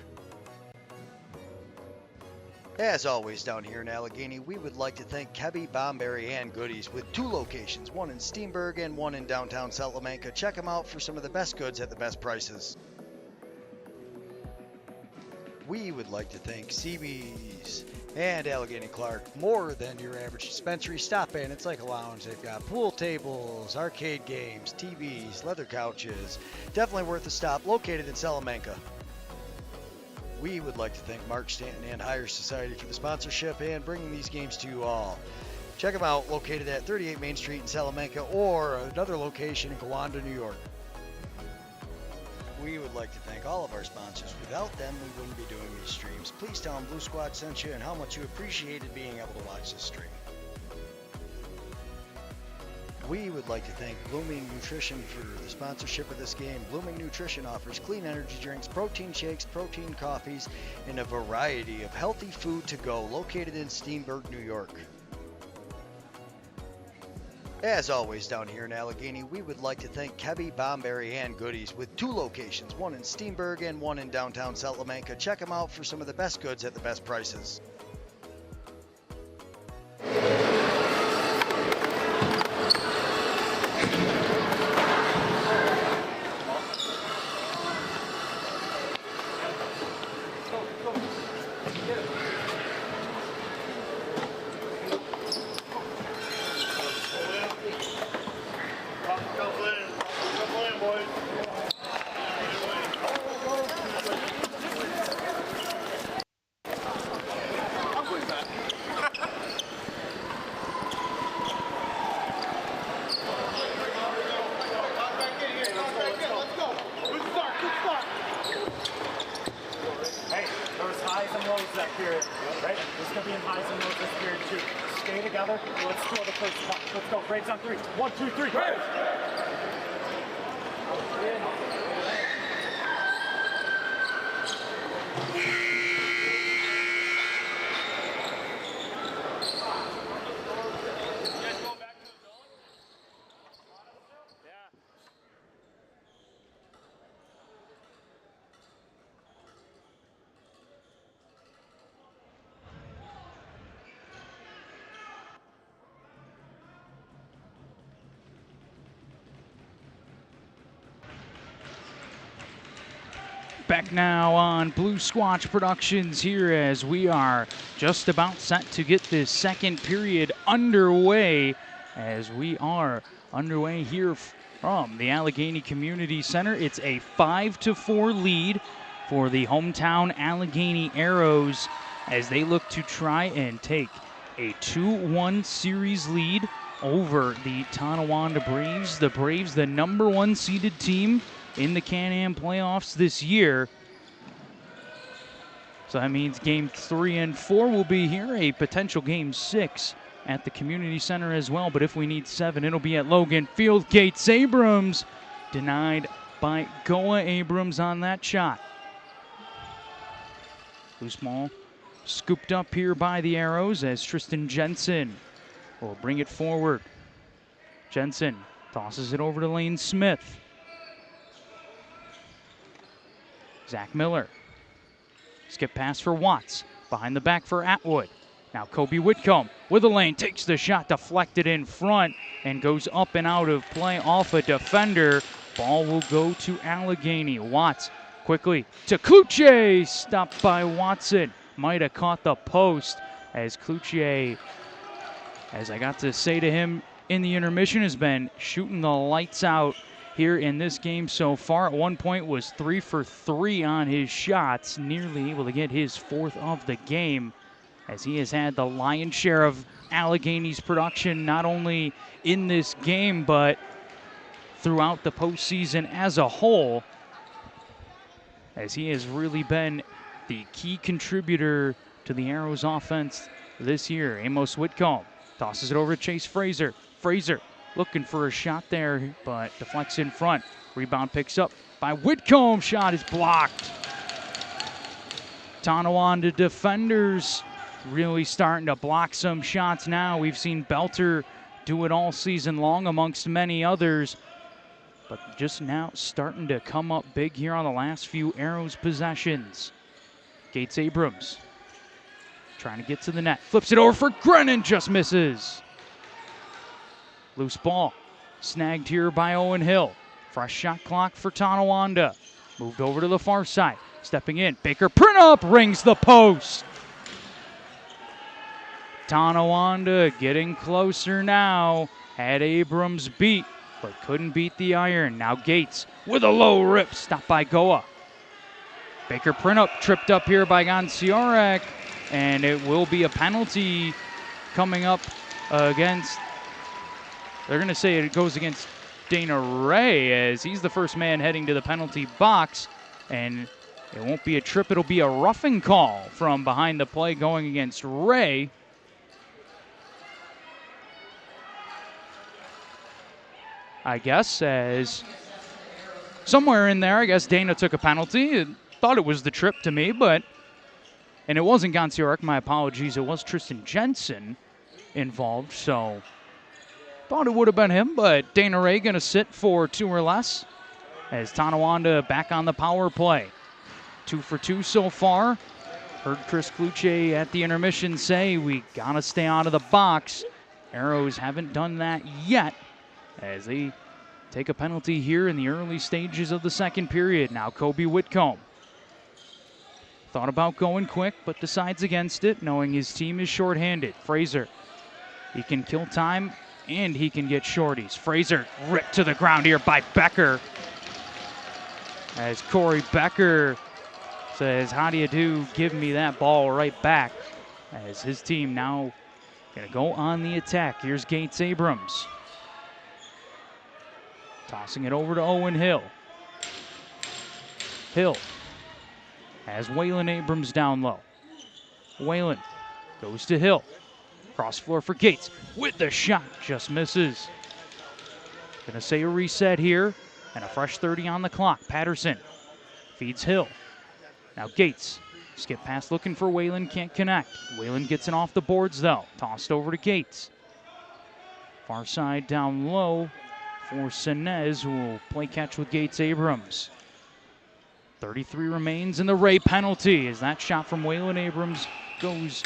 As always, down here in Allegany, we would like to thank Kebby, Bomberry, and Goodies with 2 locations, one in Steenburg and one in downtown Salamanca. Check them out for some of the best goods at the best prices. We would like to thank CB's and Allegany Clark, more than your average dispensary. Stop in, it's like a lounge. They've got pool tables, arcade games, TVs, leather couches. Definitely worth a stop, located in Salamanca. We would like to thank Mark Stanton and Higher Society for the sponsorship and bringing these games to you all. Check them out, located at 38 Main Street in Salamanca or another location in Tonawanda, New York. We would like to thank all of our sponsors. Without them, we wouldn't be doing these streams. Please tell them Blue Squad sent you and how much you appreciated being able to watch this stream. We would like to thank Blooming Nutrition for the sponsorship of this game. Blooming Nutrition offers clean energy drinks, protein shakes, protein coffees, and a variety of healthy food to go, located in Steenburg, New York. As always, down here in Allegany, we would like to thank Kebby, Bomberry, and Goodies with 2 locations, one in Steenburg and one in downtown Salamanca. Check them out for some of the best goods at the best prices. Hey, there was highs and lows that period, right? There's going to be highs and lows this period too. Stay together. Let's score the first puck. Let's go. Braves on 3. 1, 2, 3. Braves! Back now on Blue Squatch Productions here as we are just about set to get this second period underway, as we are underway here from the Allegany Community Center. It's a 5-4 lead for the hometown Allegany Arrows as they look to try and take a 2-1 series lead over the Tonawanda Braves. The Braves, the number 1 seeded team in the Can-Am playoffs this year. So that means game 3 and 4 will be here, a potential game 6 at the community center as well. But if we need 7, it'll be at Logan Field. Gates Abrams denied by Goa Abrams on that shot. Loose ball scooped up here by the Arrows as Tristan Jensen will bring it forward. Jensen tosses it over to Lane Smith. Zach Miller. Skip pass for Watts. Behind the back for Atwood. Now Kobe Whitcomb with a lane. Takes the shot, deflected in front, and goes up and out of play off a defender. Ball will go to Allegany. Watts quickly to Cloutier. Stopped by Watson. Might have caught the post as Cloutier, as I got to say to him in the intermission, has been shooting the lights out here in this game so far. At one point was 3 for 3 on his shots, nearly able to get his 4th of the game, as he has had the lion's share of Allegany's production, not only in this game but throughout the postseason as a whole, as he has really been the key contributor to the Arrows offense this year. Amos Whitcomb tosses it over to Chase Fraser. Fraser looking for a shot there, but deflects in front. Rebound picks up by Whitcomb. Shot is blocked. Tonawanda defenders really starting to block some shots now. We've seen Belter do it all season long amongst many others, but just now starting to come up big here on the last few Arrows possessions. Gates Abrams trying to get to the net. Flips it over for Grennan, just misses. Loose ball snagged here by Owen Hill. Fresh shot clock for Tonawanda. Moved over to the far side. Stepping in. Baker print up, rings the post. Tonawanda getting closer now. Had Abrams beat, but couldn't beat the iron. Now Gates with a low rip. Stopped by Goa. Baker print up, tripped up here by Ganciorek. And it will be a penalty coming up against, they're going to say it goes against Dana Ray, as he's the first man heading to the penalty box. And it won't be a trip, it'll be a roughing call from behind the play going against Ray. I guess, as somewhere in there, I guess Dana took a penalty. Thought it was the trip to me, but, and it wasn't Ganciorek, my apologies. It was Tristan Jensen involved, so thought it would have been him, but Dana Ray going to sit for 2 or less as Tonawanda back on the power play. 2 for 2 so far. Heard Chris Cloutier at the intermission say we got to stay out of the box. Arrows haven't done that yet as they take a penalty here in the early stages of the second period. Now Kobe Whitcomb. Thought about going quick, but decides against it, knowing his team is shorthanded. Fraser, he can kill time and he can get shorties. Fraser ripped to the ground here by Becker. As Corey Becker says, how do you do? Give me that ball right back. As his team now gonna go on the attack. Here's Gates Abrams. Tossing it over to Owen Hill. Hill has Waylon Abrams down low. Waylon goes to Hill. Cross floor for Gates with the shot, just misses. Gonna say a reset here and a fresh 30 on the clock. Patterson feeds Hill. Now Gates, skip pass looking for Waylon, can't connect. Waylon gets it off the boards though. Tossed over to Gates. Far side down low for Senez, who will play catch with Gates Abrams. 33 remains in the Ray penalty as that shot from Waylon Abrams goes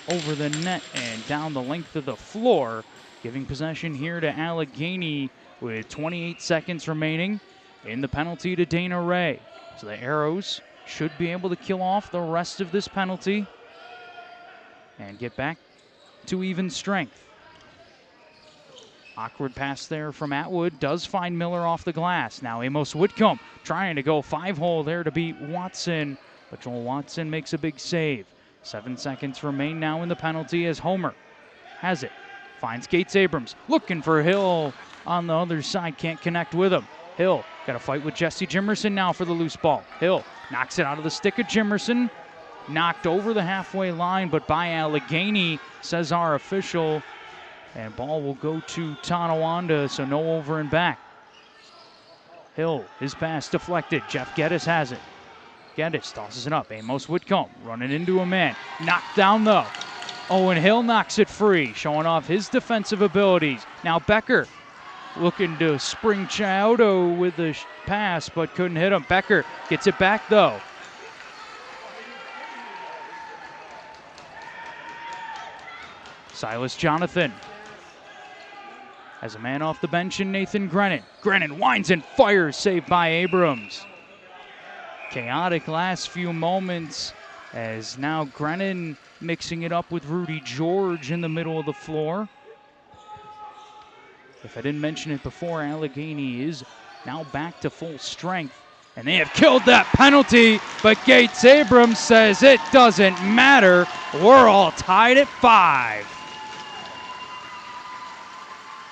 over the net and down the length of the floor, giving possession here to Allegany with 28 seconds remaining in the penalty to Dana Ray. So the Arrows should be able to kill off the rest of this penalty and get back to even strength. Awkward pass there from Atwood, does find Miller off the glass. Now Amos Whitcomb trying to go 5-hole there to beat Watson, but Joel Watson makes a big save. 7 seconds remain now in the penalty as Homer has it. Finds Gates Abrams, looking for Hill on the other side, can't connect with him. Hill got a fight with Jesse Jimerson now for the loose ball. Hill knocks it out of the stick of Jimerson, knocked over the halfway line, but by Allegany, says our official. And ball will go to Tonawanda, so no over and back. Hill, his pass deflected. Jeff Geddes has it. Geddes tosses it up. Amos Whitcomb running into a man. Knocked down though. Owen Hill knocks it free, showing off his defensive abilities. Now Becker looking to spring Chiodo with the pass, but couldn't hit him. Becker gets it back though. Silas Jonathan has a man off the bench in Nathan Grennan. Grennan winds and fires, saved by Abrams. Chaotic last few moments as now Grennan mixing it up with Rudy George in the middle of the floor. If I didn't mention it before, Allegany is now back to full strength. And they have killed that penalty, but Gates Abrams says it doesn't matter. We're all tied at 5.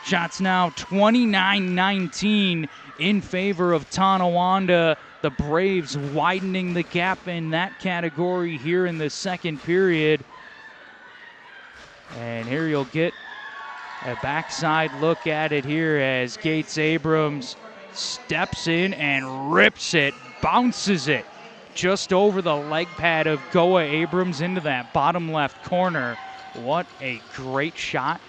Shots now 29-19 in favor of Tonawanda. The Braves widening the gap in that category here in the second period. And here you'll get a backside look at it here as Gates Abrams steps in and rips it, bounces it just over the leg pad of Goa Abrams into that bottom left corner. What a great shot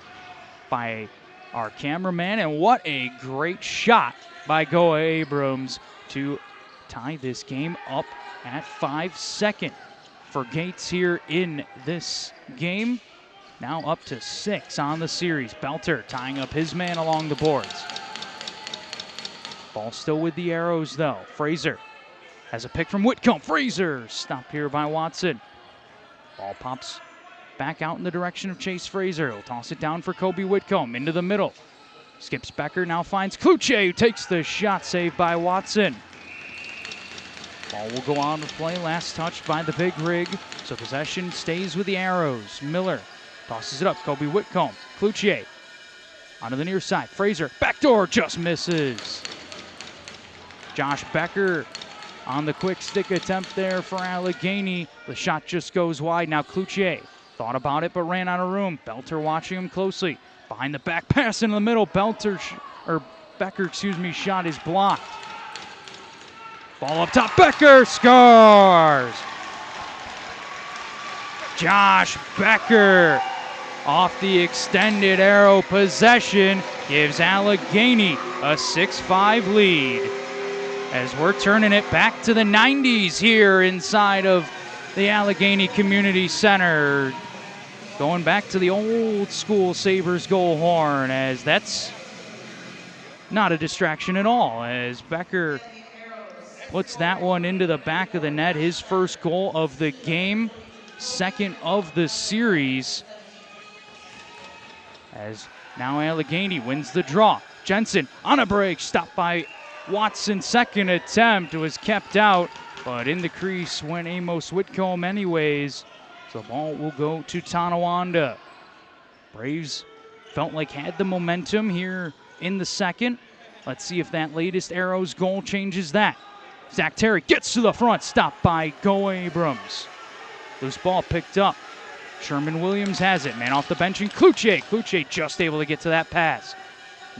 by our cameraman, and what a great shot by Goa Abrams to tie this game up at 5-2 for Gates here in this game. Now up to 6 on the series. Belter tying up his man along the boards. Ball still with the Arrows though. Fraser has a pick from Whitcomb. Fraser stopped here by Watson. Ball pops back out in the direction of Chase Fraser. He'll toss it down for Kobe Whitcomb into the middle. Skips Becker, now finds Kluche, who takes the shot, saved by Watson. Ball will go on to play, last touched by the big rig, so possession stays with the Arrows. Miller tosses it up, Kobe Whitcomb. Kluche onto the near side. Fraser, backdoor, just misses. Josh Becker on the quick stick attempt there for Allegany. The shot just goes wide. Now Kluche thought about it, but ran out of room. Belter watching him closely. Behind the back pass in the middle. Becker, shot is blocked. Ball up top. Becker scores. Josh Becker off the extended arrow possession gives Allegany a 6-5 lead. As we're turning it back to the 90s here inside of the Allegany Community Center. Going back to the old school Sabres goal horn, as that's not a distraction at all, as Becker puts that one into the back of the net. His first goal of the game, second of the series, as Now Allegany wins the draw. Jensen on a break, stopped by Watson. Second attempt was kept out, but in the crease went Amos Whitcomb anyways. So the ball will go to Tonawanda. Braves felt like had the momentum here in the second. Let's see if that latest Arrows goal changes that. Zach Terry gets to the front, stopped by Go Abrams. Loose ball picked up. Sherman Williams has it. Man off the bench, and Cloutier. Cloutier just able to get to that pass.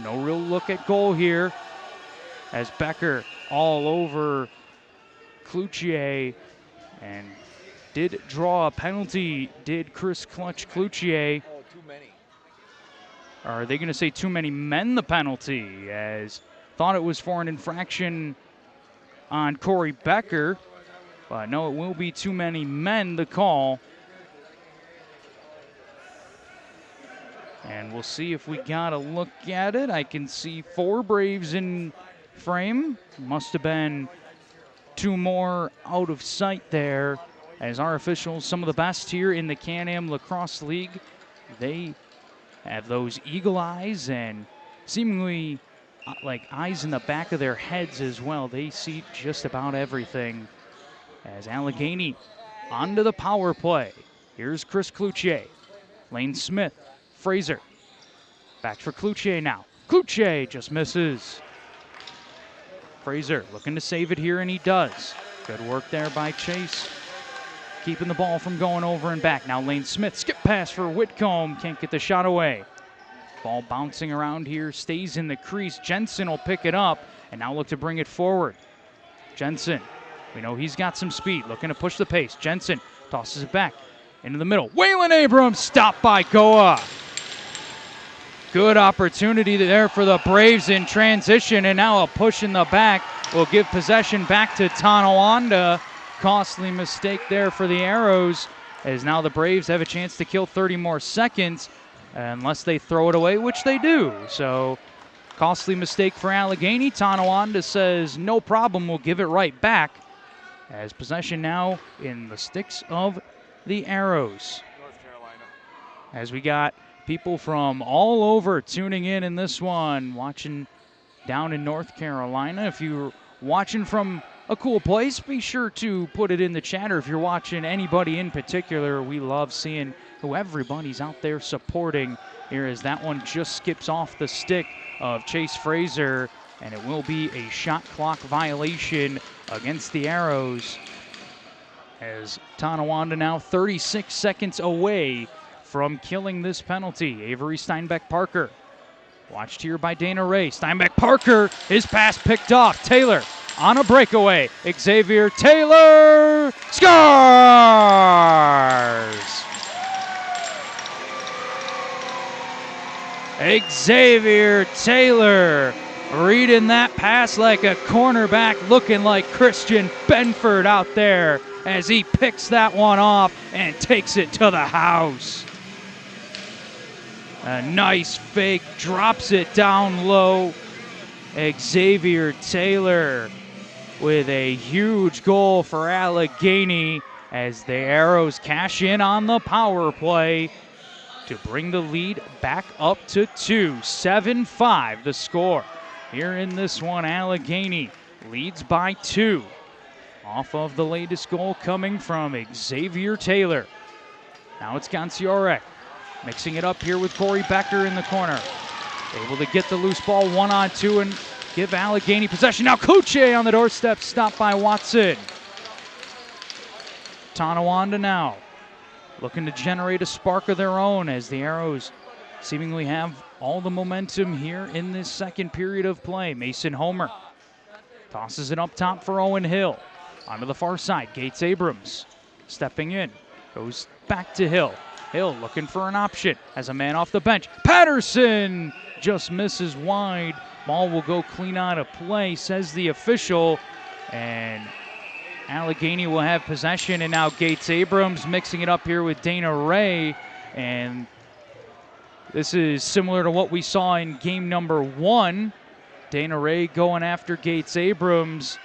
No real look at goal here as Becker all over Cloutier and did draw a penalty, did Chris Clutch Cloutier. Oh, too many. Are they going to say too many men the penalty, as thought it was for an infraction on Corey Becker, but no, it will be too many men the call. And we'll see if we got a look at it. I can see 4 Braves in frame. Must have been 2 more out of sight there, as our officials, some of the best here in the Can-Am Lacrosse League, they have those eagle eyes and seemingly like eyes in the back of their heads as well. They see just about everything. As Allegany onto the power play. Here's Chris Cloutier. Lane Smith. Fraser. Back for Cloutier now. Cloutier just misses. Fraser looking to save it here, and he does. Good work there by Chase. Keeping the ball from going over and back. Now Lane Smith. Skip pass for Whitcomb. Can't get the shot away. Ball bouncing around here. Stays in the crease. Jensen will pick it up and now look to bring it forward. Jensen. We know he's got some speed. Looking to push the pace. Jensen tosses it back into the middle. Waylon Abrams stopped by Goa. Good opportunity there for the Braves in transition, and now a push in the back will give possession back to Tonawanda. Costly mistake there for the Arrows, as now the Braves have a chance to kill 30 more seconds unless they throw it away, which they do. So costly mistake for Allegany. Tonawanda says no problem, we'll give it right back, as possession now in the sticks of the Arrows. North Carolina. As we got people from all over tuning in this one, watching down in North Carolina. If you're watching from a cool place, be sure to put it in the chat, or if you're watching anybody in particular, we love seeing who everybody's out there supporting here, as that one just skips off the stick of Chase Fraser, and it will be a shot clock violation against the Arrows, as Tonawanda now 36 seconds away from killing this penalty. Avery Steinbeck-Parker, watched here by Dana Ray. Steinbeck-Parker, his pass picked off. Taylor on a breakaway. Xavier Taylor scores! Xavier Taylor reading that pass like a cornerback, looking like Christian Benford out there as he picks that one off and takes it to the house. A nice fake, drops it down low. Xavier Taylor with a huge goal for Allegany, as the Arrows cash in on the power play to bring the lead back up to 2. 7-5 the score. Here in this one, Allegany leads by 2. Off of the latest goal coming from Xavier Taylor. Now it's Ganciorek. Mixing it up here with Corey Becker in the corner. Able to get the loose ball 1-on-2 and give Allegany possession. Now Cloutier on the doorstep, stopped by Watson. Tonawanda now looking to generate a spark of their own, as the Arrows seemingly have all the momentum here in this second period of play. Mason Homer tosses it up top for Owen Hill. Onto the far side, Gates Abrams stepping in. Goes back to Hill. Hill looking for an option, has a man off the bench. Patterson just misses wide. Ball will go clean out of play, says the official. And Allegany will have possession, and now Gates Abrams mixing it up here with Dana Ray. And this is similar to what we saw in game number 1. Dana Ray going after Gates Abrams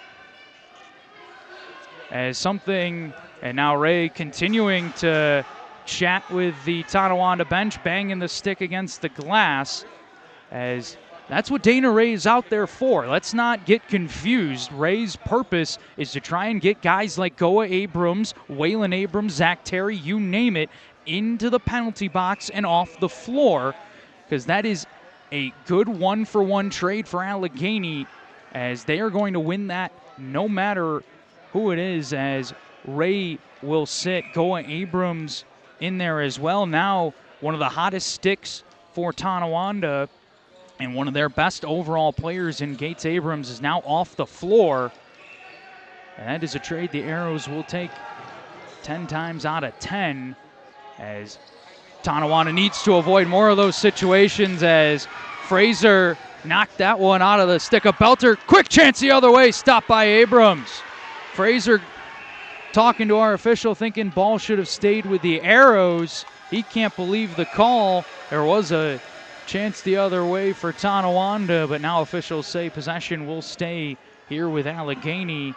as something, and now Ray continuing to chat with the Tonawanda bench, banging the stick against the glass, as that's what Dana Ray's out there for. Let's not get confused. Ray's purpose is to try and get guys like Goa Abrams, Waylon Abrams, Zach Terry, you name it, into the penalty box and off the floor, because that is a good one-for-one trade for Allegany, as they are going to win that no matter who it is, as Ray will sit Goa Abrams in there as well. Now one of the hottest sticks for Tonawanda and one of their best overall players in Gates Abrams is now off the floor. And that is a trade the Arrows will take 10 times out of 10, as Tonawanda needs to avoid more of those situations, as Fraser knocked that one out of the stick of Belter. Quick chance the other way, stopped by Abrams. Fraser talking to our official, thinking ball should have stayed with the Arrows. He can't believe the call. There was a chance the other way for Tonawanda, but now officials say possession will stay here with Allegany.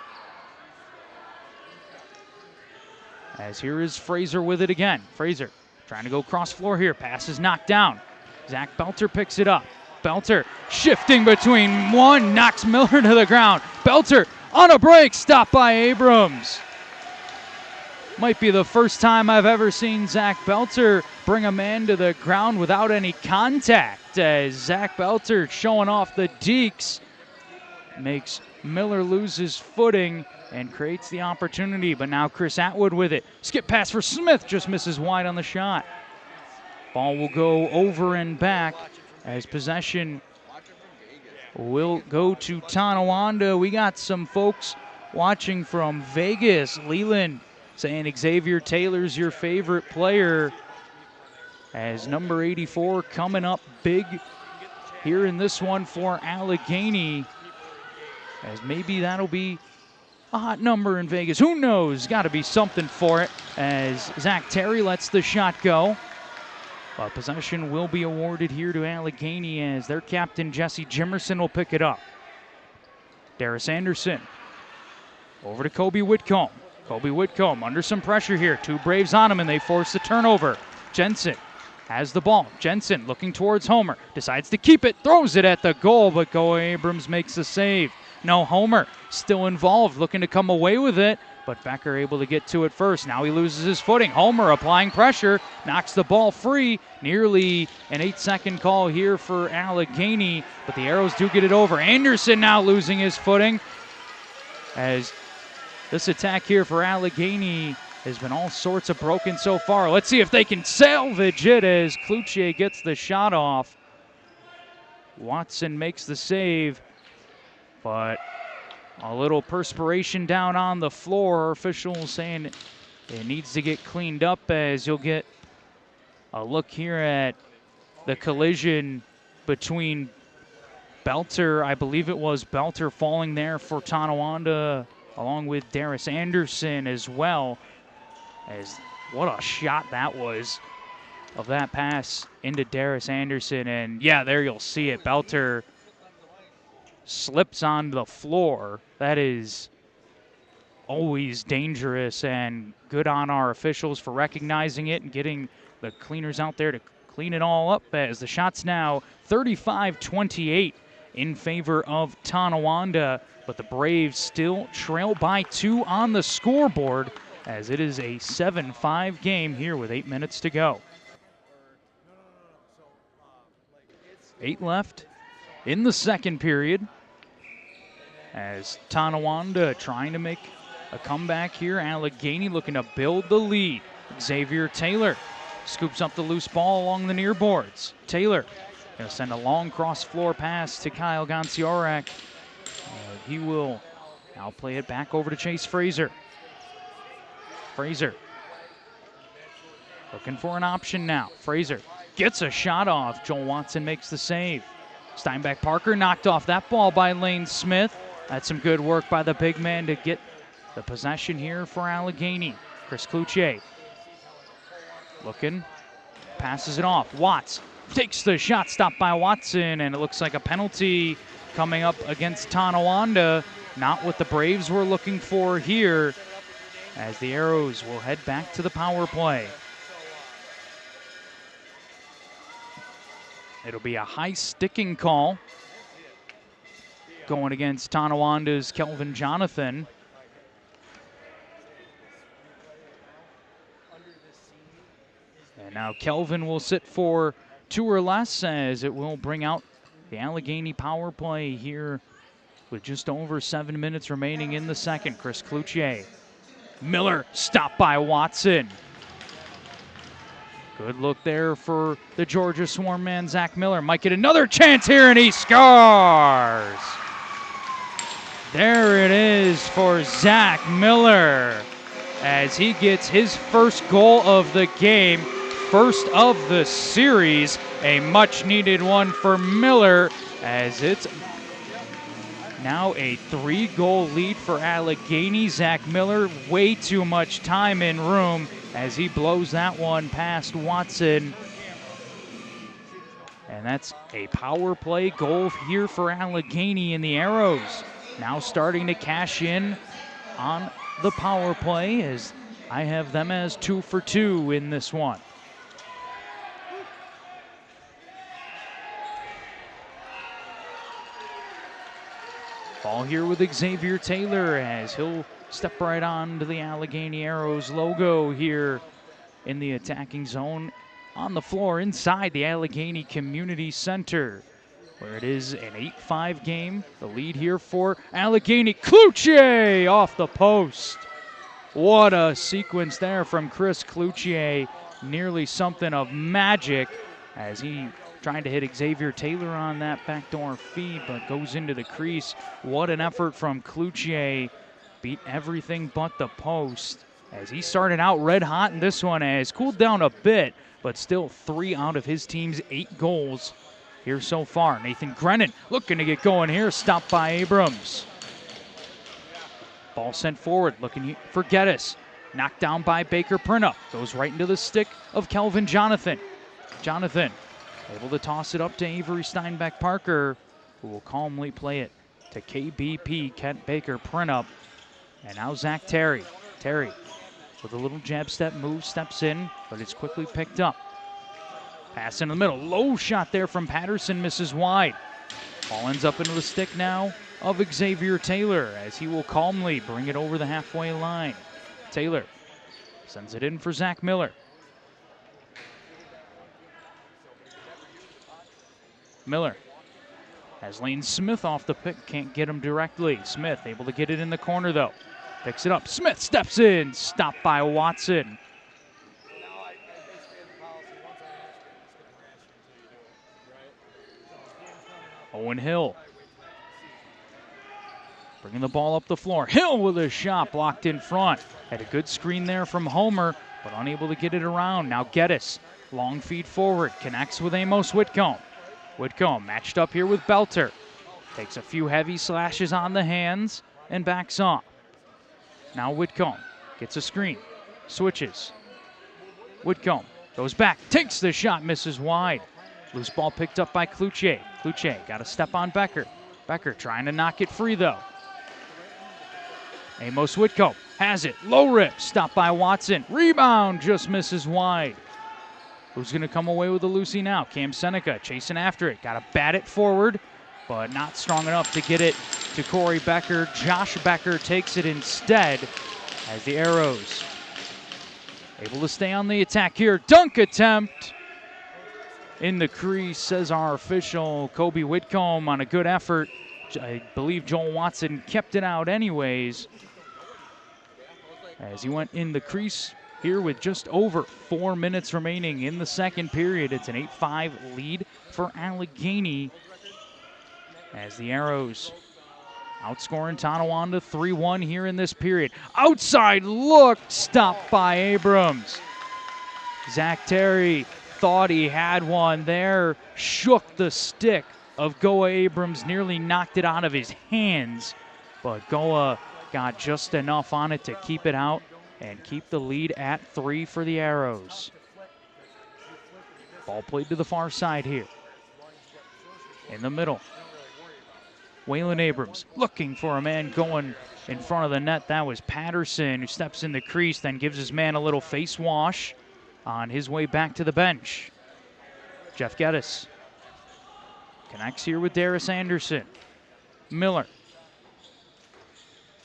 As here is Fraser with it again. Fraser trying to go cross floor here. Pass is knocked down. Zach Belter picks it up. Belter shifting between one, knocks Miller to the ground. Belter on a break, stopped by Abrams. Might be the first time I've ever seen Zach Belter bring a man to the ground without any contact, as Zach Belter showing off the deeks makes Miller lose his footing and creates the opportunity. But now Chris Atwood with it. Skip pass for Smith, just misses wide on the shot. Ball will go over and back as possession will go to Tonawanda. We got some folks watching from Vegas. Leland saying Xavier Taylor's your favorite player, as number 84 coming up big here in this one for Allegany, as maybe that'll be a hot number in Vegas. Who knows? Got to be something for it, as Zach Terry lets the shot go. But possession will be awarded here to Allegany, as their captain Jesse Jimerson will pick it up. Darius Anderson over to Kobe Whitcomb. Kobe Whitcomb under some pressure here. Two Braves on him, and they force the turnover. Jensen has the ball. Jensen looking towards Homer. Decides to keep it. Throws it at the goal, but Goa Abrams makes the save. No, Homer still involved, looking to come away with it, but Becker able to get to it first. Now he loses his footing. Homer applying pressure. Knocks the ball free. Nearly an 8-second call here for Allegany, but the Arrows do get it over. Anderson now losing his footing, as this attack here for Allegany has been all sorts of broken so far. Let's see if they can salvage it, as Cloutier gets the shot off. Watson makes the save, but a little perspiration down on the floor. Officials saying it needs to get cleaned up, as you'll get a look here at the collision between Belter, I believe it was Belter falling there for Tonawanda, along with Darius Anderson as well. As what a shot that was of that pass into Darius Anderson. And yeah, there you'll see it. Belter slips on the floor. That is always dangerous, and good on our officials for recognizing it and getting the cleaners out there to clean it all up, as the shot's now 35-28 in favor of Tonawanda. But the Braves still trail by 2 on the scoreboard, as it is a 7-5 game here with 8 minutes to go. 8 left in the second period, as Tonawanda trying to make a comeback here. Allegany looking to build the lead. Xavier Taylor scoops up the loose ball along the near boards. Taylor going to send a long cross-floor pass to Kyle Gonciorek. He will now play it back over to Chase Fraser. Fraser looking for an option now. Fraser gets a shot off. Joel Watson makes the save. Steinbeck Parker knocked off that ball by Lane Smith. That's some good work by the big man to get the possession here for Allegany. Chris Cloutier looking, passes it off. Watts takes the shot, stopped by Watson, and it looks like a penalty coming up against Tonawanda. Not what the Braves were looking for here, as the Arrows will head back to the power play. It'll be a high sticking call going against Tonawanda's Kelvin Jonathan. And now Kelvin will sit for 2 or less, as it will bring out the Allegany power play here with just over 7 minutes remaining in the second. Chris Cloutier. Miller stopped by Watson. Good look there for the Georgia Swarm man, Zach Miller. Might get another chance here, and he scores. There it is for Zach Miller as he gets his first goal of the game, first of the series. A much-needed one for Miller, as it's now a 3-goal lead for Allegany. Zach Miller, way too much time in room as he blows that one past Watson. And that's a power play goal here for Allegany, in the Arrows now starting to cash in on the power play, as I have them as 2 for 2 in this one. Ball here with Xavier Taylor, as he'll step right on to the Allegany Arrows logo here in the attacking zone on the floor inside the Allegany Community Center, where it is an 8-5 game. The lead here for Allegany. Cloutier off the post. What a sequence there from Chris Cloutier. Nearly something of magic as he trying to hit Xavier Taylor on that backdoor feed, but goes into the crease. What an effort from Cloutier. Beat everything but the post, as he started out red hot in this one, has cooled down a bit, but still 3 out of his team's 8 goals here so far. Nathan Grennan looking to get going here, stopped by Abrams. Ball sent forward, looking for Geddes. Knocked down by Baker Printup. Goes right into the stick of Kelvin Jonathan. Jonathan able to toss it up to Avery Steinbeck Parker, who will calmly play it to KBP Kent Baker Printup. And now Zach Terry. Terry with a little jab step move, steps in, but it's quickly picked up. Pass in the middle. Low shot there from Patterson, misses wide. Ball ends up into the stick now of Xavier Taylor, as he will calmly bring it over the halfway line. Taylor sends it in for Zach Miller. Miller has Lane Smith off the pick, can't get him directly. Smith able to get it in the corner though. Picks it up, Smith steps in, stopped by Watson. Owen Hill bringing the ball up the floor. Hill with a shot blocked in front. Had a good screen there from Homer, but unable to get it around. Now Geddes, long feed forward, connects with Amos Whitcomb. Whitcomb matched up here with Belter. Takes a few heavy slashes on the hands and backs off. Now Whitcomb gets a screen, switches. Whitcomb goes back, takes the shot, misses wide. Loose ball picked up by Cloutier. Cloutier got a step on Becker. Becker trying to knock it free though. Amos Whitcomb has it, low rip, stopped by Watson. Rebound just misses wide. Who's going to come away with the Lucy now? Cam Seneca chasing after it. Got to bat it forward, but not strong enough to get it to Corey Becker. Josh Becker takes it instead, as the Arrows able to stay on the attack here. Dunk attempt in the crease, says our official. Kobe Whitcomb on a good effort. I believe Joel Watson kept it out anyways, as he went in the crease here with just over 4 minutes remaining in the second period. It's an 8-5 lead for Allegany, as the Arrows outscoring Tonawanda 3-1 here in this period. Outside look, stopped by Abrams. Zach Terry thought he had one there, shook the stick of Goa Abrams, nearly knocked it out of his hands, but Goa got just enough on it to keep it out and keep the lead at 3 for the Arrows. Ball played to the far side here. In the middle, Waylon Abrams looking for a man going in front of the net. That was Patterson, who steps in the crease, then gives his man a little face wash on his way back to the bench. Jeff Geddes Connects here with Darius Anderson. Miller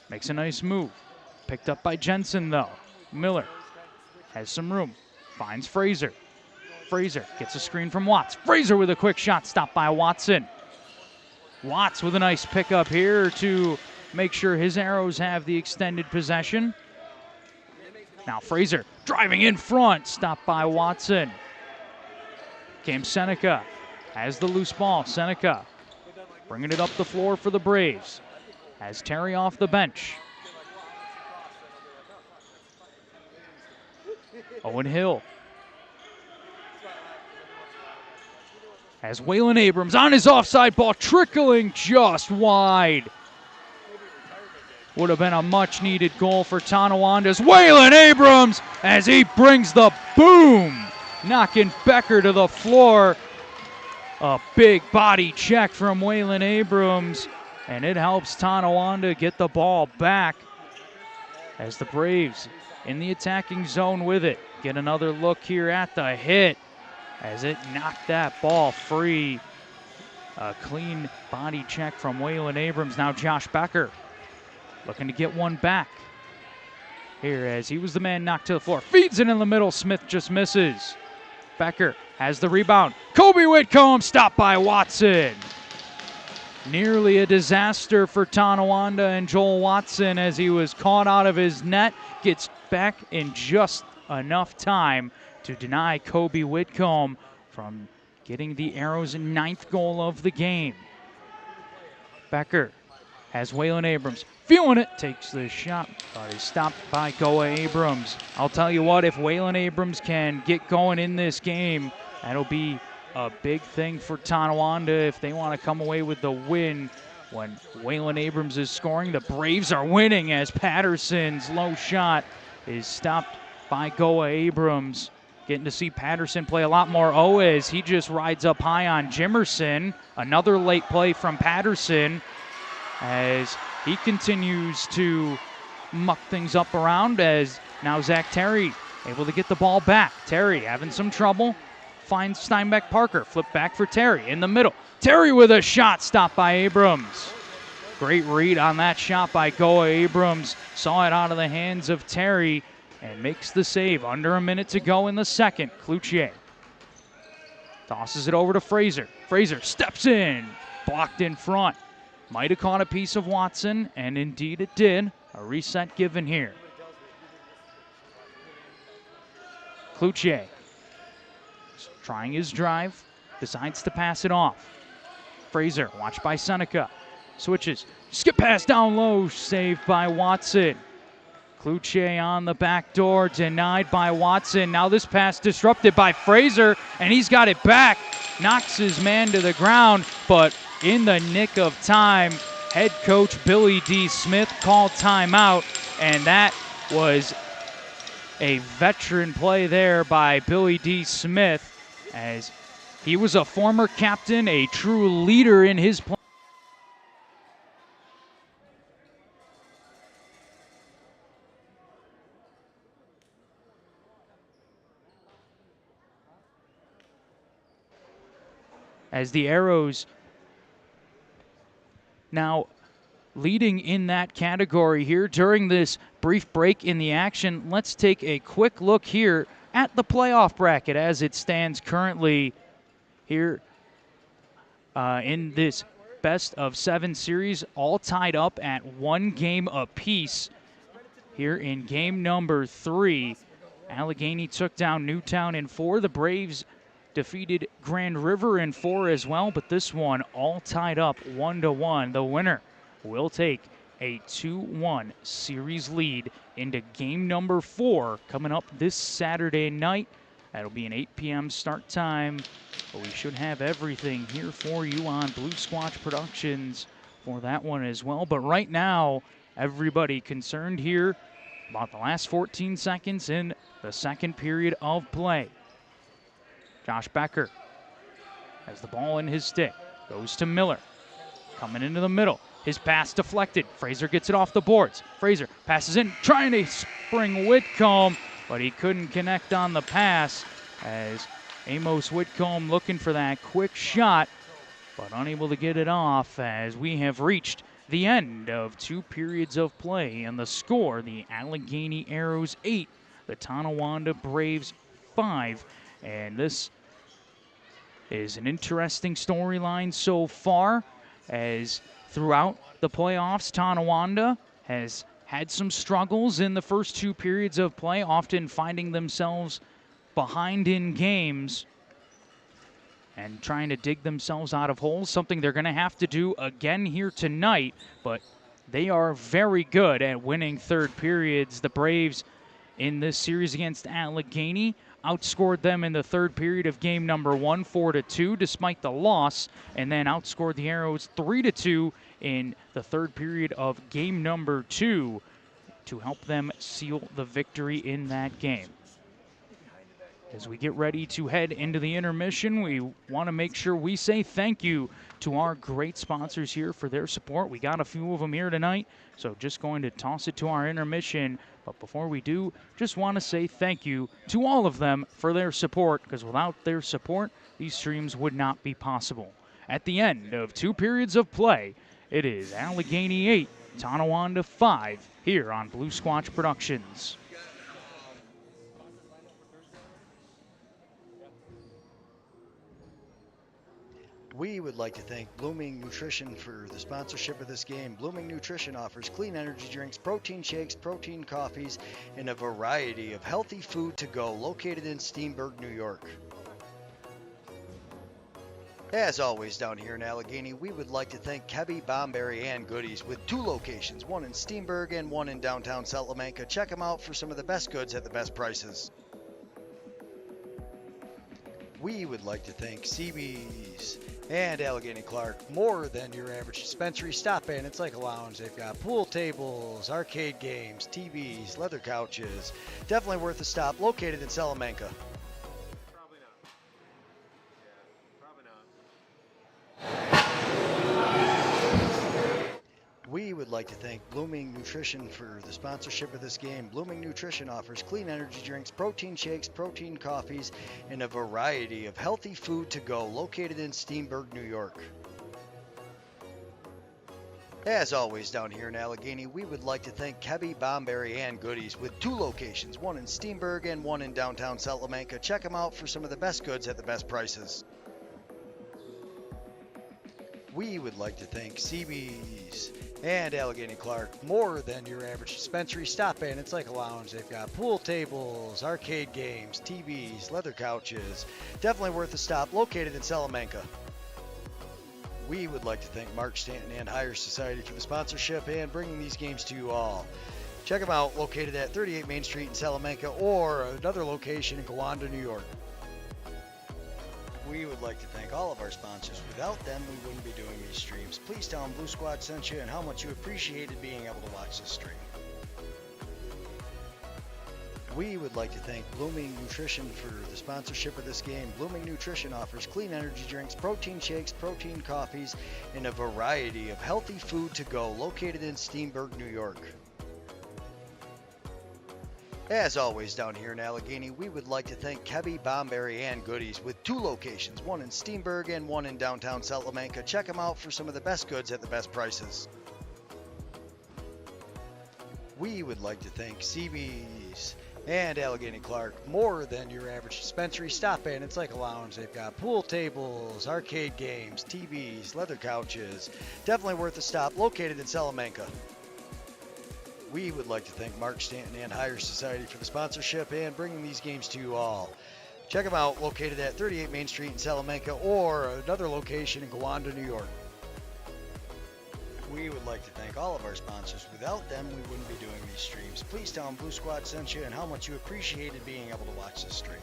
makes a nice move. Picked up by Jensen, though. Miller has some room. Finds Fraser. Fraser gets a screen from Watts. Fraser with a quick shot, stopped by Watson. Watts with a nice pickup here to make sure his Arrows have the extended possession. Now Fraser driving in front, stopped by Watson. Cam Seneca has the loose ball. Seneca bringing it up the floor for the Braves. Has Terry off the bench. Owen Hill has Waylon Abrams on his offside ball, trickling just wide. Would have been a much-needed goal for Tonawanda's Waylon Abrams as he brings the boom, knocking Becker to the floor. A big body check from Waylon Abrams, and it helps Tonawanda get the ball back as the Braves in the attacking zone with it. Get another look here at the hit as it knocked that ball free. A clean body check from Waylon Abrams. Now Josh Becker looking to get one back here as he was the man knocked to the floor. Feeds it in the middle. Smith just misses. Becker has the rebound. Kobe Whitcomb stopped by Watson. Nearly a disaster for Tonawanda and Joel Watson as he was caught out of his net. Gets back in just enough time to deny Kobe Whitcomb from getting the Arrows' 9th goal of the game. Becker has Waylon Abrams. Feeling it, takes the shot, but is stopped by Goa Abrams. I'll tell you what, if Waylon Abrams can get going in this game, that'll be a big thing for Tonawanda if they want to come away with the win. When Waylon Abrams is scoring, the Braves are winning as Patterson's low shot is stopped by Goa Abrams. Getting to see Patterson play a lot more as he just rides up high on Jimerson. Another late play from Patterson as he continues to muck things up around as now Zach Terry able to get the ball back. Terry having some trouble. Finds Steinbeck Parker. Flip back for Terry in the middle. Terry with a shot stopped by Abrams. Great read on that shot by Goa Abrams. Saw it out of the hands of Terry and makes the save. Under a minute to go in the second. Cloutier tosses it over to Fraser. Fraser steps in. Blocked in front. Might have caught a piece of Watson, and indeed it did. A reset given here. Cloutier trying his drive, decides to pass it off. Fraser, watched by Seneca. Switches, skip pass down low, saved by Watson. Cloutier on the back door, denied by Watson. Now this pass disrupted by Fraser, and he's got it back. Knocks his man to the ground, but in the nick of time, head coach Billy D. Smith called timeout, and that was a veteran play there by Billy D. Smith, as he was a former captain, a true leader in his play. As the Arrows now leading in that category here during this brief break in the action. Let's take a quick look here at the playoff bracket as it stands currently here in this best of 7 series, all tied up at 1 game apiece. Here in game number 3, Allegany took down Newtown in 4. The Braves defeated Grand River in 4 as well, but this one all tied up 1-1. The winner will take a 2-1 series lead into game number 4 coming up this Saturday night. That'll be an 8 p.m. start time, but we should have everything here for you on Blue Squatch Productions for that one as well. But right now, everybody concerned here about the last 14 seconds in the second period of play. Josh Becker has the ball in his stick, goes to Miller, coming into the middle. His pass deflected. Fraser gets it off the boards. Fraser passes in, trying to spring Whitcomb, but he couldn't connect on the pass as Amos Whitcomb looking for that quick shot, but unable to get it off as we have reached the end of 2 periods of play. And the score, the Allegany Arrows 8, the Tonawanda Braves 5. And this is an interesting storyline so far, as throughout the playoffs, Tonawanda has had some struggles in the first 2 periods of play, often finding themselves behind in games and trying to dig themselves out of holes, something they're going to have to do again here tonight. But they are very good at winning third periods. The Braves in this series against Allegany outscored them in the third period of game number 1, 4-2, despite the loss, and then outscored the Arrows 3-2 in the third period of game number 2 to help them seal the victory in that game. As we get ready to head into the intermission, we want to make sure we say thank you to our great sponsors here for their support. We got a few of them here tonight, so just going to toss it to our intermission. But before we do, just want to say thank you to all of them for their support, because without their support, these streams would not be possible. At the end of 2 periods of play, it is Allegany 8, Tonawanda 5 here on Blue Squatch Productions. We would like to thank Blooming Nutrition for the sponsorship of this game. Blooming Nutrition offers clean energy drinks, protein shakes, protein coffees, and a variety of healthy food to go, located in Steenburg, New York. As always, down here in Allegany, we would like to thank Kebby, Bomberry, and Goodies with 2 locations, one in Steenburg and one in downtown Salamanca. Check them out for some of the best goods at the best prices. We would like to thank CB's and Allegany Clark, more than your average dispensary. Stop in, it's like a lounge. They've got pool tables, arcade games, TVs, leather couches. Definitely worth a stop, located in Salamanca. Probably not. Yeah, probably not. We would like to thank Blooming Nutrition for the sponsorship of this game. Blooming Nutrition offers clean energy drinks, protein shakes, protein coffees, and a variety of healthy food to go, located in Steenburg, New York. As always, down here in Allegany, we would like to thank Kebby, Bomberry, and Goodies with 2 locations, one in Steenburg and one in downtown Salamanca. Check them out for some of the best goods at the best prices. We would like to thank CB's and Allegany Clark, more than your average dispensary. Stop in, it's like a lounge. They've got pool tables, arcade games, TVs, leather couches. Definitely worth a stop, located in Salamanca. We would like to thank Mark Stanton and Higher Society for the sponsorship and bringing these games to you all. Check them out, located at 38 Main Street in Salamanca, or another location in Tonawanda, New York. We would like to thank all of our sponsors. Without them, we wouldn't be doing these streams. Please tell them Blue Squad sent you and how much you appreciated being able to watch this stream. We would like to thank Blooming Nutrition for the sponsorship of this game. Blooming Nutrition offers clean energy drinks, protein shakes, protein coffees, and a variety of healthy food to go, located in Steenburg, New York. As always, down here in Allegany, we would like to thank Kebby, Bomberry, and Goodies with 2 locations, one in Steenburg and one in downtown Salamanca. Check them out for some of the best goods at the best prices. We would like to thank CB's and Allegany Clark, more than your average dispensary. Stop in, it's like a lounge. They've got pool tables, arcade games, TVs, leather couches. Definitely worth a stop, located in Salamanca. We would like to thank Mark Stanton and Higher Society for the sponsorship and bringing these games to you all. Check them out, located at 38 Main Street in Salamanca, or another location in Tonawanda, New York. We would like to thank all of our sponsors. Without them, we wouldn't be doing these streams. Please tell them Blue Squad sent you and how much you appreciated being able to watch this stream.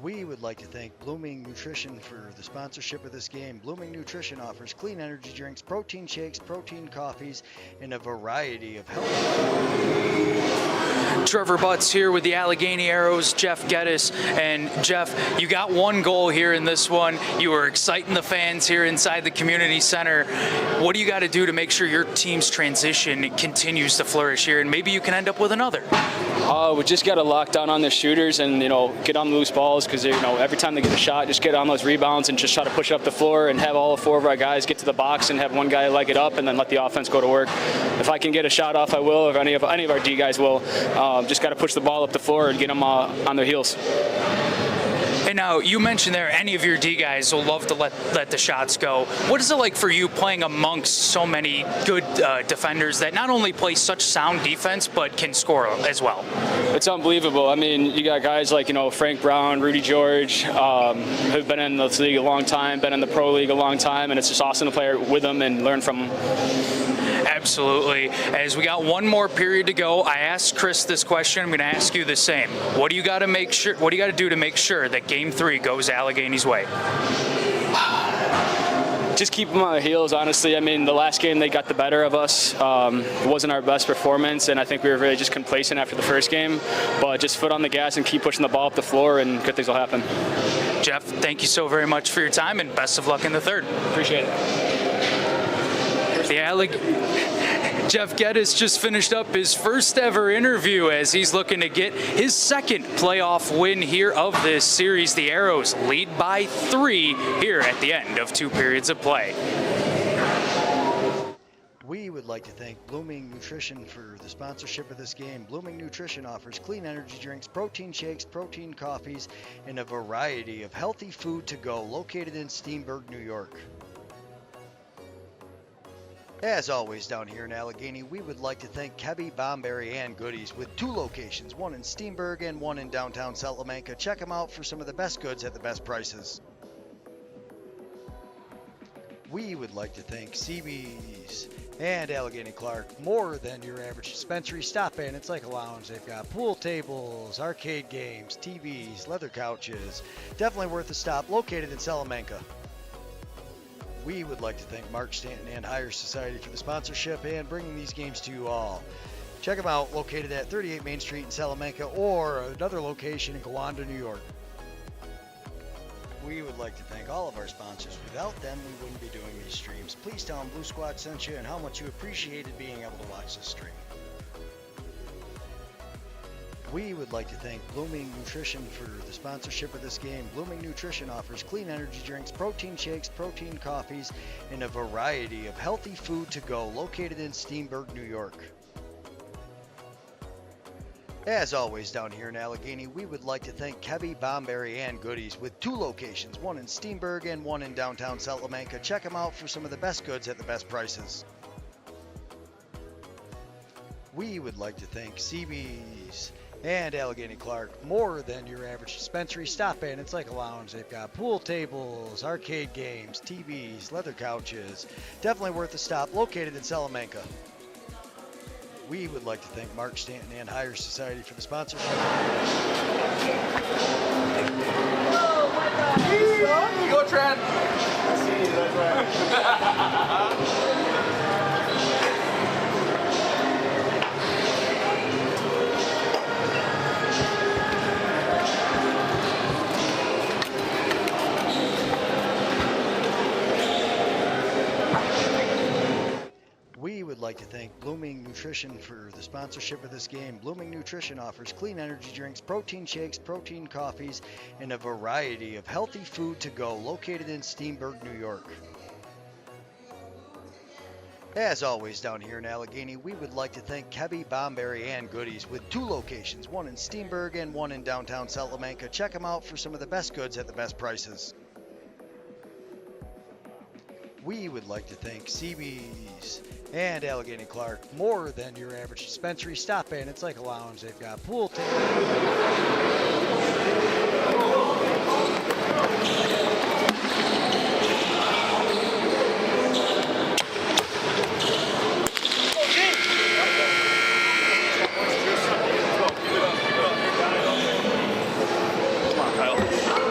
We would like to thank Blooming Nutrition for the sponsorship of this game. Blooming Nutrition offers clean energy drinks, protein shakes, protein coffees, and a variety of healthy. Trevor Butts here with the Allegany Arrows, Jeff Geddes. And Jeff, you got one goal here in this one. You were exciting the fans here inside the community center. What do you got to do to make sure your team's transition continues to flourish here, and maybe you can end up with another? We just got to lock down on the shooters and, get on the loose balls, because, every time they get a shot, just get on those rebounds and just try to push it up the floor and have all 4 of our guys get to the box and have one guy leg it up and then let the offense go to work. If I can get a shot off, I will, or any of our D guys will. Just got to push the ball up the floor and get them on their heels. And now, you mentioned there any of your D guys will love to let the shots go. What is it like for you playing amongst so many good defenders that not only play such sound defense, but can score as well? It's unbelievable. I mean, you got guys like, Frank Brown, Rudy George, who've been in this league a long time, been in the pro league a long time, and it's just awesome to play with them and learn from them. Absolutely. As we got one more period to go, I asked Chris this question. I'm going to ask you the same. What do you got to do to make sure that Game 3 goes Allegany's way? Just keep them on their heels, honestly. I mean, the last game they got the better of us. It wasn't our best performance, and I think we were really just complacent after the first game. But just foot on the gas and keep pushing the ball up the floor, and good things will happen. Jeff, thank you so very much for your time, and best of luck in the third. Appreciate it. Jeff Geddes just finished up his first ever interview as he's looking to get his second playoff win here of this series. The Arrows lead by 3 here at the end of 2 periods of play. We would like to thank Blooming Nutrition for the sponsorship of this game. Blooming Nutrition offers clean energy drinks, protein shakes, protein coffees, and a variety of healthy food to go, located in Steenburg, New York. As always, down here in Allegany, we would like to thank Kebby, Bomberry, and Goodies with 2 locations, one in Steenburg and one in downtown Salamanca. Check them out for some of the best goods at the best prices. We would like to thank CB's and Allegany Clark, more than your average dispensary. Stop in, it's like a lounge. They've got pool tables, arcade games, TVs, leather couches. Definitely worth a stop, located in Salamanca. We would like to thank Mark Stanton and Higher Society for the sponsorship and bringing these games to you all. Check them out, located at 38 Main Street in Salamanca, or another location in Tonawanda, New York. We would like to thank all of our sponsors. Without them, we wouldn't be doing these streams. Please tell them Blue Squad sent you and how much you appreciated being able to watch this stream. We would like to thank Blooming Nutrition for the sponsorship of this game. Blooming Nutrition offers clean energy drinks, protein shakes, protein coffees, and a variety of healthy food to go, located in Steenburg, New York. As always, down here in Allegany, we would like to thank Kebby, Bomberry, and Goodies with 2 locations, one in Steenburg and one in downtown Salamanca. Check them out for some of the best goods at the best prices. We would like to thank CB's and Allegany Clark, more than your average dispensary. Stop in, it's like a lounge. They've got pool tables, arcade games, TVs, leather couches. Definitely worth a stop, located in Salamanca. We would like to thank Mark Stanton and Higher Society for the sponsorship. Go, Trent! I see you, that's right. We would like to thank Blooming Nutrition for the sponsorship of this game. Blooming Nutrition offers clean energy drinks, protein shakes, protein coffees, and a variety of healthy food to go, located in Steenburg, New York. As always, down here in Allegany, we would like to thank Kebby, Bomberry, and Goodies with 2 locations, one in Steenburg and one in downtown Salamanca. Check them out for some of the best goods at the best prices. We would like to thank CB's and Allegany Clark, more than your average dispensary. Stop in, it's like a lounge. They've got pool Come on, Kyle.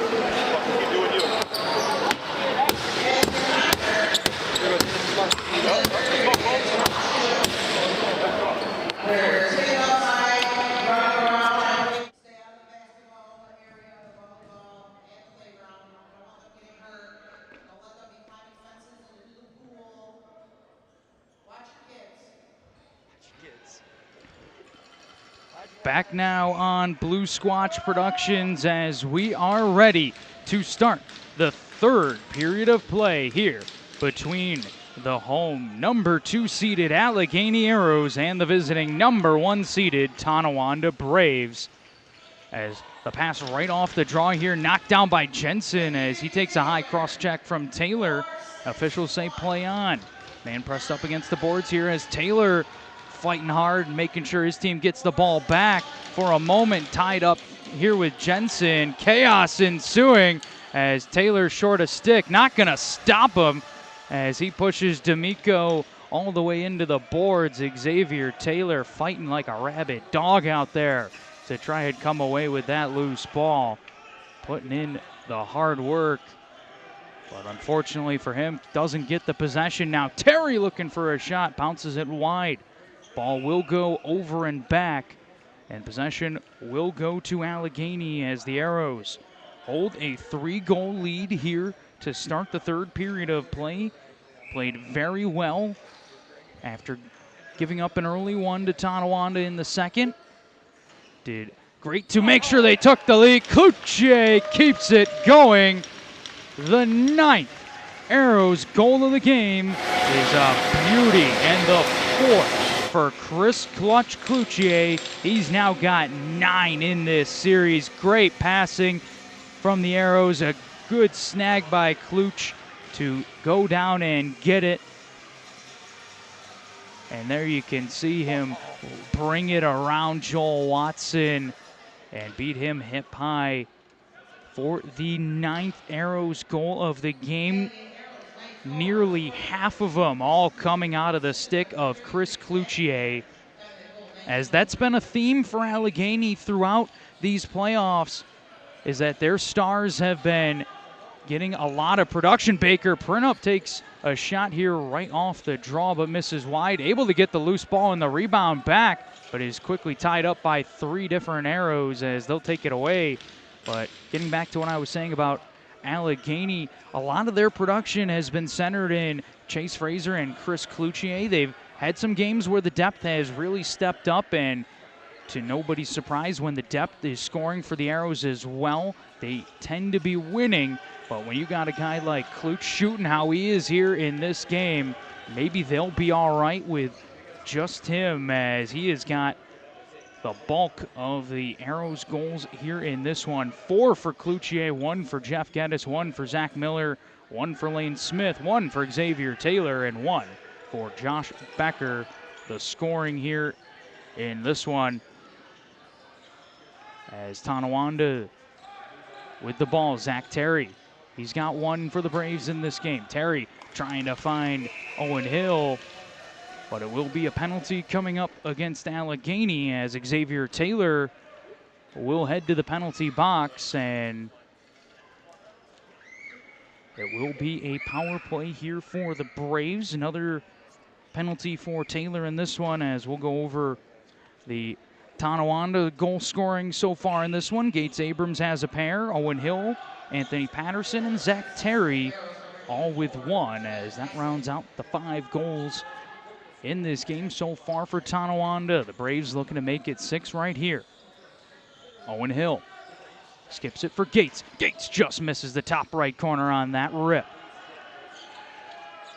Back now on Blue Squatch Productions as we are ready to start the third period of play here between the home number 2 seeded Allegany Arrows and the visiting number 1 seeded Tonawanda Braves. As the pass right off the draw here, knocked down by Jensen as he takes a high cross check from Taylor. Officials say play on. Man pressed up against the boards here as Taylor fighting hard and making sure his team gets the ball back. For a moment tied up here with Jensen. Chaos ensuing as Taylor short a stick. Not going to stop him as he pushes D'Amico all the way into the boards. Xavier Taylor fighting like a rabid dog out there to try and come away with that loose ball. Putting in the hard work. But unfortunately for him, doesn't get the possession now. Terry looking for a shot, bounces it wide. Ball will go over and back, and possession will go to Allegany as the Arrows hold a 3-goal lead here to start the third period of play. Played very well after giving up an early one to Tonawanda in the second. Did great to make sure they took the lead. Cloutier keeps it going. The 9th Arrows goal of the game is a beauty, and the 4th for Chris Clutch Cloutier. He's now got 9 in this series. Great passing from the Arrows. A good snag by Clutch to go down and get it. And there you can see him bring it around Joel Watson and beat him hip high for the 9th Arrows goal of the game. Nearly half of them all coming out of the stick of Chris Cloutier, as that's been a theme for Allegany throughout these playoffs, is that their stars have been getting a lot of production. Baker Prinup takes a shot here right off the draw but misses wide, able to get the loose ball and the rebound back, but is quickly tied up by 3 different Arrows as they'll take it away. But getting back to what I was saying about Allegany, a lot of their production has been centered in Chase Fraser and Chris Cloutier. They've had some games where the depth has really stepped up, and to nobody's surprise, when the depth is scoring for the Arrows as well, they tend to be winning. But when you got a guy like Clutch shooting how he is here in this game, maybe they'll be all right with just him, as he has got the bulk of the Arrows goals here in this one. 4 for Cloutier, 1 for Jeff Geddes, 1 for Zach Miller, 1 for Lane Smith, 1 for Xavier Taylor, and 1 for Josh Becker. The scoring here in this one, as Tonawanda with the ball. Zach Terry, he's got 1 for the Braves in this game. Terry trying to find Owen Hill, but it will be a penalty coming up against Allegany, as Xavier Taylor will head to the penalty box, and it will be a power play here for the Braves. Another penalty for Taylor in this one, as we'll go over the Tonawanda goal scoring so far in this one. Gates Abrams has a pair. Owen Hill, Anthony Patterson, and Zach Terry all with 1, as that rounds out the 5 goals in this game so far for Tonawanda. The Braves looking to make it 6 right here. Owen Hill skips it for Gates. Gates just misses the top right corner on that rip.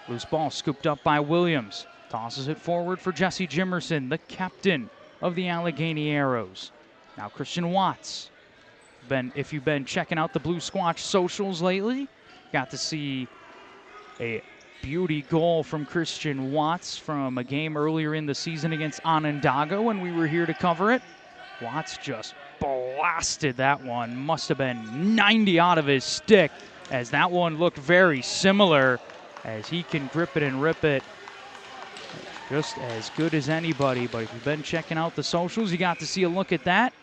Loose ball scooped up by Williams. Tosses it forward for Jesse Jimerson, the captain of the Allegany Arrows. Now Christian Watts. If you've been checking out the Blue Squatch socials lately, got to see a beauty goal from Christian Watts from a game earlier in the season against Onondaga when we were here to cover it. Watts just blasted that one. Must have been 90 out of his stick, as that one looked very similar, as he can grip it and rip it just as good as anybody. But if you've been checking out the socials, you got to see a look at that.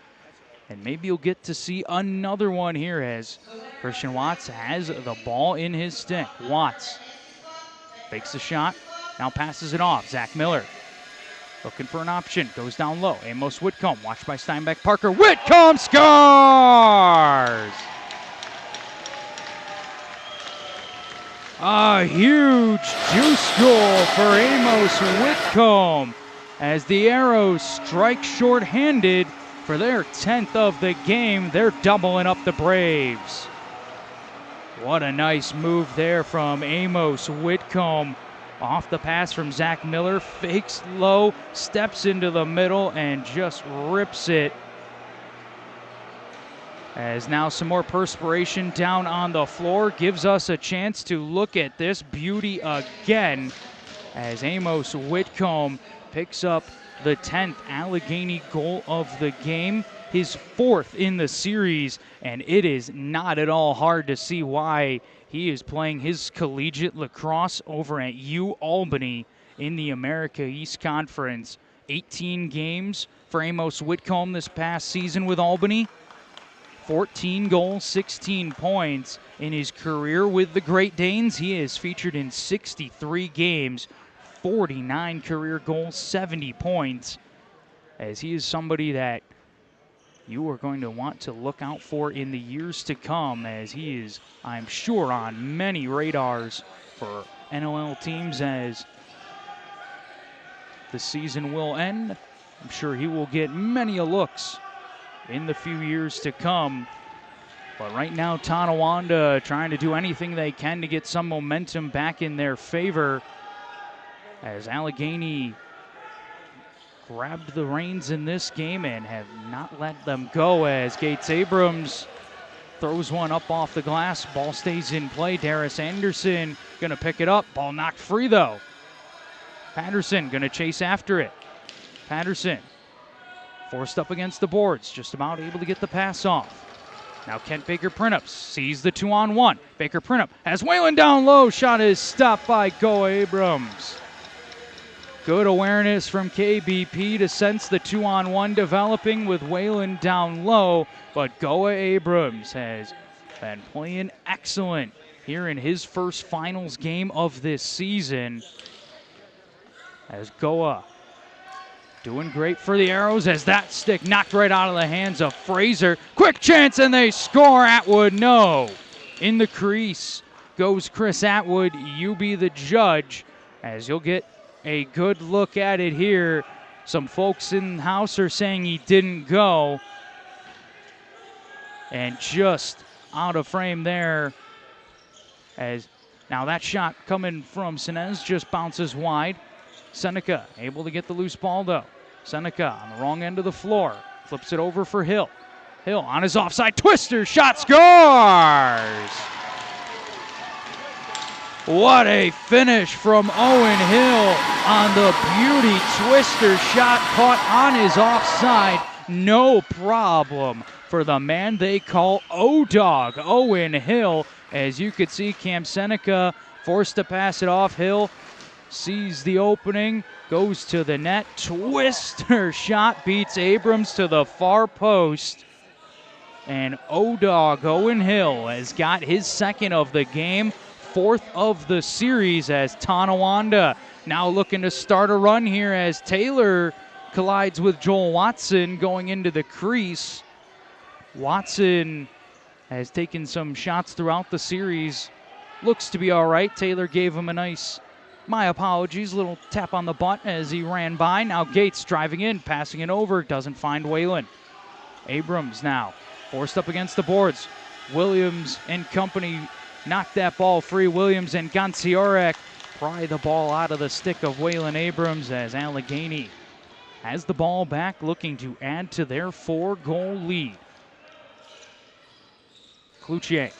And maybe you'll get to see another one here, as Christian Watts has the ball in his stick. Watts fakes the shot, now passes it off. Zach Miller looking for an option, goes down low. Amos Whitcomb, watched by Steinbeck Parker. Whitcomb scores! A huge juice goal for Amos Whitcomb, as the Arrows strike short-handed for their 10th of the game. They're doubling up the Braves. What a nice move there from Amos Whitcomb. Off the pass from Zach Miller, fakes low, steps into the middle, and just rips it. As now some more perspiration down on the floor gives us a chance to look at this beauty again as Amos Whitcomb picks up the 10th Allegany goal of the game, his 4th in the series, and it is not at all hard to see why. He is playing his collegiate lacrosse over at Albany in the America East Conference. 18 games for Amos Whitcomb this past season with Albany. 14 goals, 16 points. In his career with the Great Danes, he is featured in 63 games, 49 career goals, 70 points. As he is somebody that you are going to want to look out for in the years to come, as he is, I'm sure, on many radars for NLL teams as the season will end. I'm sure he will get many looks in the few years to come. But right now, Tonawanda trying to do anything they can to get some momentum back in their favor as Allegany grabbed the reins in this game and have not let them go as Gates Abrams throws one up off the glass. Ball stays in play. Darius Anderson gonna pick it up. Ball knocked free though. Patterson gonna chase after it. Patterson forced up against the boards, just about able to get the pass off. Now Kent Baker-Printup sees the 2-on-1. Baker-Printup has Whalen down low. Shot is stopped by Goa Abrams. Good awareness from KBP to sense the 2-on-1 developing with Whalen down low, but Goa Abrams has been playing excellent here in his first finals game of this season. As Goa doing great for the Arrows as that stick knocked right out of the hands of Fraser. Quick chance and they score. Atwood, no. In the crease goes Chris Atwood. You be the judge as you'll get a good look at it here. Some folks in the house are saying he didn't go. And just out of frame there. As now that shot coming from Sinez just bounces wide. Seneca able to get the loose ball though. Seneca on the wrong end of the floor. Flips it over for Hill. Hill on his offside twister. Shot scores! What a finish from Owen Hill on the beauty twister shot caught on his offside. No problem for the man they call O-Dog, Owen Hill. As you could see, Cam Seneca forced to pass it off. Hill sees the opening, goes to the net. Twister shot beats Abrams to the far post. And O-Dog, Owen Hill, has got his 2nd of the game. 4th of the series as Tonawanda now looking to start a run here as Taylor collides with Joel Watson going into the crease. Watson has taken some shots throughout the series. Looks to be all right. Taylor gave him a nice, my apologies, little tap on the butt as he ran by. Now Gates driving in, passing it over, doesn't find Whalen. Abrams now forced up against the boards. Williams and company knocked that ball free. Williams and Ganciorek pry the ball out of the stick of Whalen Abrams as Allegany has the ball back, looking to add to their 4-goal lead. Cloutier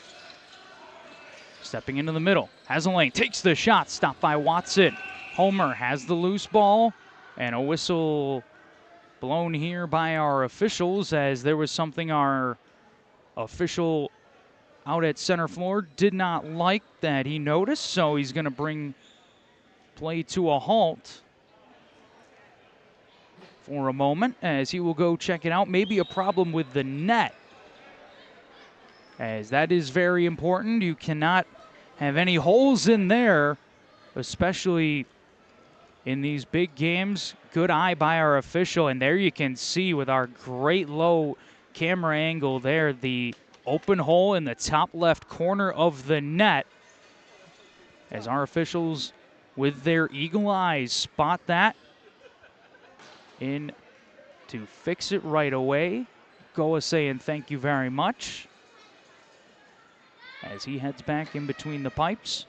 stepping into the middle, has a lane, takes the shot, stopped by Watson. Homer has the loose ball, and a whistle blown here by our officials as there was something our official out at center floor did not like that he noticed, so he's going to bring play to a halt for a moment as he will go check it out. Maybe a problem with the net, as that is very important. You cannot have any holes in there, especially in these big games. Good eye by our official, and there you can see with our great low camera angle there, the open hole in the top left corner of the net as our officials with their eagle eyes spot that into to fix it right away. Goa saying thank you very much as he heads back in between the pipes.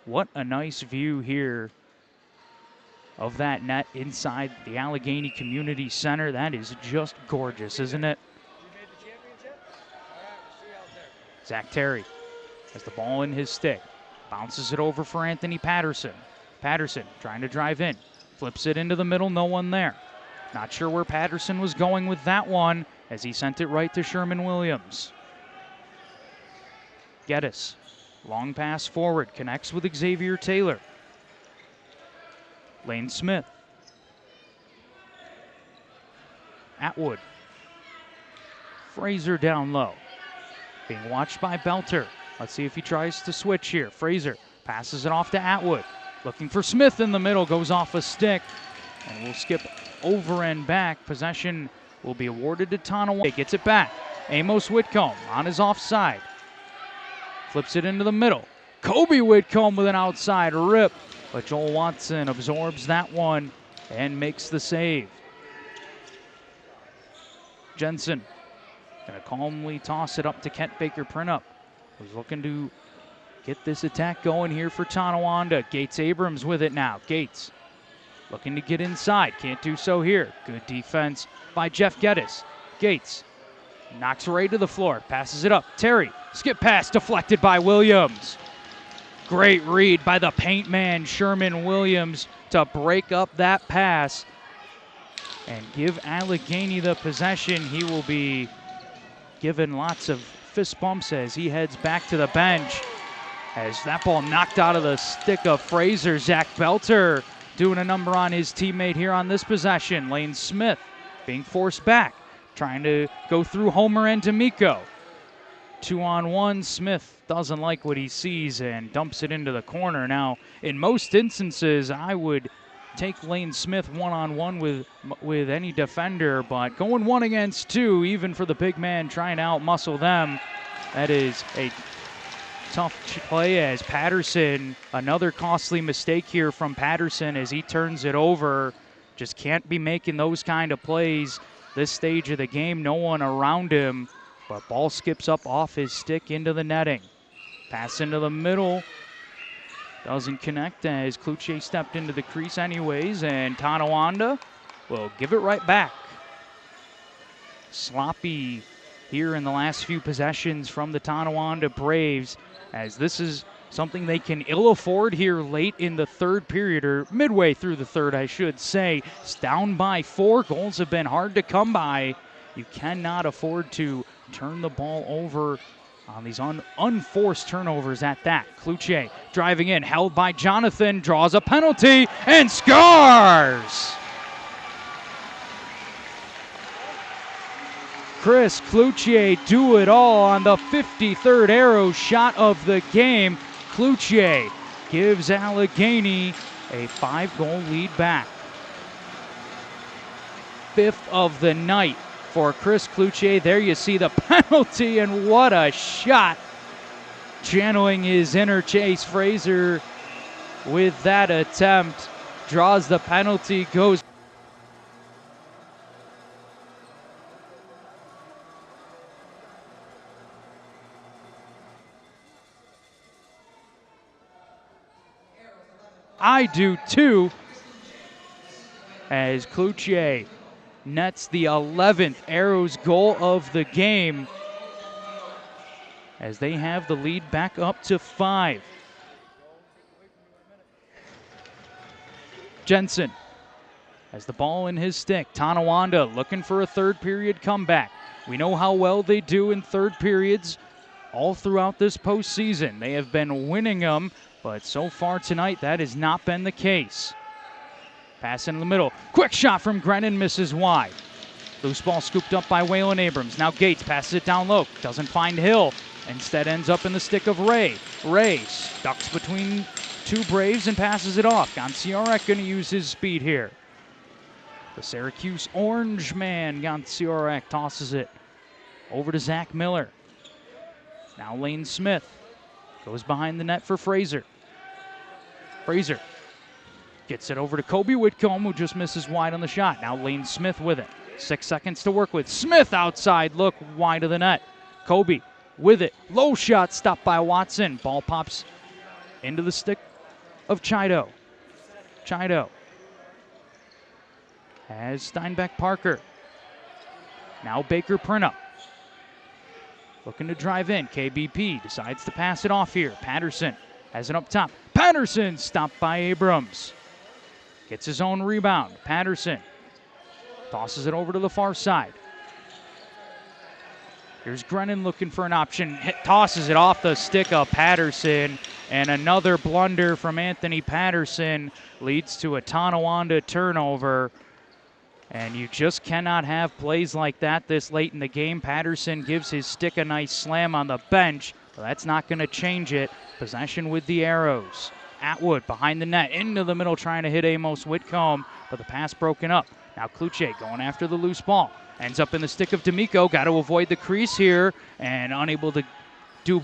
What a nice view here of that net inside the Allegany Community Center. That is just gorgeous, isn't it? Zach Terry has the ball in his stick. Bounces it over for Anthony Patterson. Patterson trying to drive in. Flips it into the middle, no one there. Not sure where Patterson was going with that one as he sent it right to Sherman Williams. Geddes, long pass forward, connects with Xavier Taylor. Lane Smith. Atwood. Fraser down low. Being watched by Belter. Let's see if he tries to switch here. Fraser passes it off to Atwood. Looking for Smith in the middle, goes off a stick. And we'll skip over and back. Possession will be awarded to Tonawanda. Gets it back. Amos Whitcomb on his offside. Flips it into the middle. Kobe Whitcomb with an outside rip. But Joel Watson absorbs that one and makes the save. Jensen gonna calmly toss it up to Kent Baker Printup. Was looking to get this attack going here for Tonawanda. Gates Abrams with it now. Gates looking to get inside. Can't do so here. Good defense by Jeff Geddes. Gates knocks right to the floor. Passes it up. Terry. Skip pass deflected by Williams. Great read by the paint man, Sherman Williams, to break up that pass and give Allegany the possession. He will be given lots of fist bumps as he heads back to the bench. As that ball knocked out of the stick of Fraser, Zach Belter doing a number on his teammate here on this possession. Lane Smith being forced back, trying to go through Homer and D'Amico. 2-on-1, Smith doesn't like what he sees and dumps it into the corner. Now, in most instances, I would take Lane Smith one-on-one with any defender, but going 1 against 2, even for the big man trying to outmuscle them, that is a tough play as Patterson, another costly mistake here from Patterson as he turns it over. Just can't be making those kind of plays this stage of the game. No one around him, but ball skips up off his stick into the netting. Pass into the middle. Doesn't connect as Cloutier stepped into the crease anyways, and Tonawanda will give it right back. Sloppy here in the last few possessions from the Tonawanda Braves, as this is something they can ill afford here late in the third period, or midway through the third, I should say. It's down by 4. Goals have been hard to come by. You cannot afford to turn the ball over on these unforced turnovers at that. Cloutier driving in, held by Jonathan, draws a penalty, and scores! Chris Cloutier do it all on the 53rd arrow shot of the game. Cloutier gives Allegany a 5-goal lead back. 5th of the night for Chris Cloutier. There you see the penalty, and what a shot. Channeling his inner Chase Fraser with that attempt. Draws the penalty, goes. I do too, as Cloutier nets the 11th Arrows goal of the game as they have the lead back up to 5. Jensen has the ball in his stick. Tonawanda looking for a third period comeback. We know how well they do in third periods all throughout this postseason. They have been winning them, but so far tonight that has not been the case. Pass in the middle. Quick shot from Grennan, misses wide. Loose ball scooped up by Waylon Abrams. Now Gates passes it down low. Doesn't find Hill. Instead ends up in the stick of Ray. Ray ducks between 2 Braves and passes it off. Ganciorek going to use his speed here. The Syracuse Orange man, Ganciorek, tosses it over to Zach Miller. Now Lane Smith goes behind the net for Fraser. Fraser Gets it over to Kobe Whitcomb, who just misses wide on the shot. Now Lane Smith with it. 6 seconds to work with. Smith outside look, wide of the net. Kobe with it. Low shot stopped by Watson. Ball pops into the stick of Chido. Chido has Steinbeck Parker. Now Baker Printup. Looking to drive in. KBP decides to pass it off here. Patterson has it up top. Patterson stopped by Abrams. Gets his own rebound. Patterson tosses it over to the far side. Here's Grennan looking for an option. Tosses it off the stick of Patterson. And another blunder from Anthony Patterson leads to a Tonawanda turnover. And you just cannot have plays like that this late in the game. Patterson gives his stick a nice slam on the bench, but that's not going to change it. Possession with the Arrows. Atwood behind the net, into the middle trying to hit Amos Whitcomb, but the pass broken up. Now Kluche going after the loose ball. Ends up in the stick of D'Amico. Got to avoid the crease here, and unable to do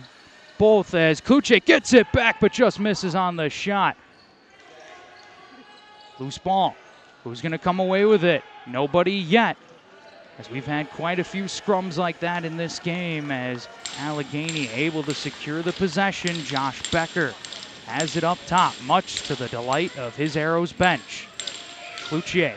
both as Kluche gets it back, but just misses on the shot. Loose ball. Who's going to come away with it? Nobody yet, as we've had quite a few scrums like that in this game, as Allegany able to secure the possession. Josh Becker has it up top, much to the delight of his Arrows bench. Kluche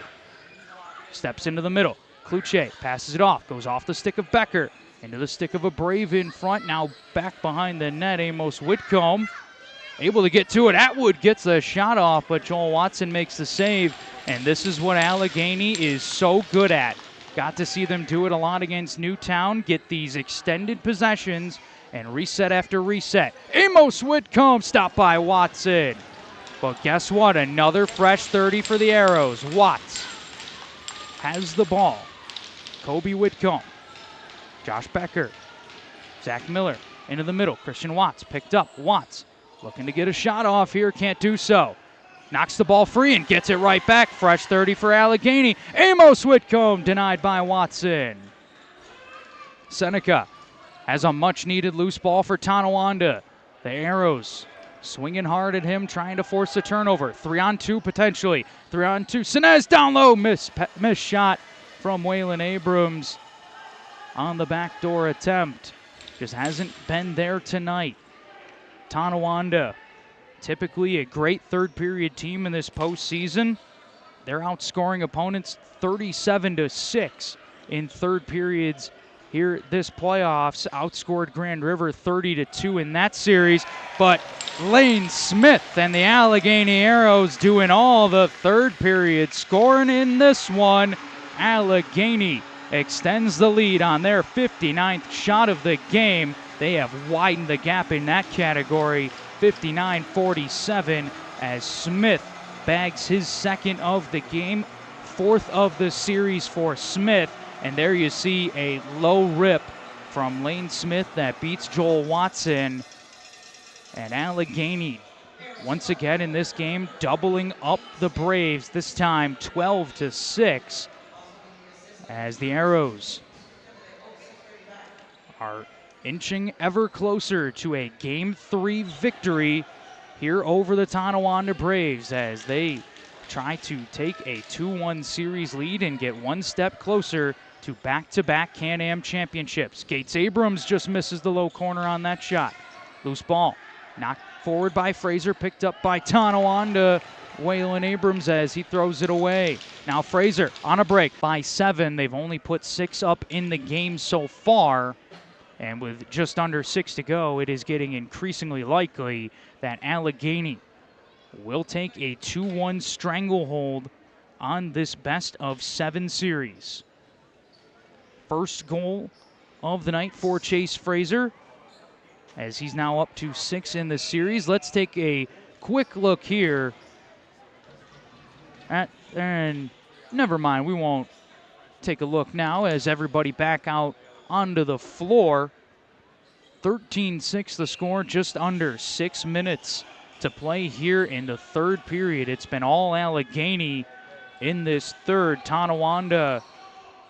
steps into the middle. Kluche passes it off, goes off the stick of Becker, into the stick of a Brave in front. Now back behind the net, Amos Whitcomb able to get to it. Atwood gets a shot off, but Joel Watson makes the save. And this is what Allegany is so good at. Got to see them do it a lot against Newtown. Get these extended possessions and reset after reset. Amos Whitcomb stopped by Watson. But guess what? Another fresh 30 for the Arrows. Watts has the ball. Kobe Whitcomb. Josh Becker. Zach Miller into the middle. Christian Watts picked up. Watts looking to get a shot off here. Can't do so. Knocks the ball free and gets it right back. Fresh 30 for Allegany. Amos Whitcomb denied by Watson. Seneca has a much-needed loose ball for Tonawanda. The Arrows swinging hard at him, trying to force a turnover. 3-on-2 potentially. 3-on-2. Sinez down low. Miss shot from Waylon Abrams on the backdoor attempt. Just hasn't been there tonight. Tonawanda, typically a great third period team in this postseason. They're outscoring opponents 37-6 in third periods here this playoffs. Outscored Grand River 30-2 in that series. But Lane Smith and the Allegany Arrows doing all the third period scoring in this one. Allegany extends the lead on their 59th shot of the game. They have widened the gap in that category, 59-47, as Smith bags his second of the game, fourth of the series for Smith. And there you see a low rip from Lane Smith that beats Joel Watson. And Allegany, once again in this game, doubling up the Braves, this time 12-6, as the Arrows are inching ever closer to a Game 3 victory here over the Tonawanda Braves, as they try to take a 2-1 series lead and get one step closer to back-to-back Can-Am championships. Gates Abrams just misses the low corner on that shot. Loose ball knocked forward by Fraser, picked up by Tonawanda. Waylon Abrams as he throws it away. Now Fraser on a break by 7. They've only put 6 up in the game so far. And with just under 6 to go, it is getting increasingly likely that Allegany will take a 2-1 stranglehold on this best-of-7 series. First goal of the night for Chase Fraser, as he's now up to 6 in the series. Let's take a quick look here at, and never mind, we won't take a look now as everybody back out onto the floor. 13-6 the score, just under 6 minutes to play here in the third period. It's been all Allegany in this third. Tonawanda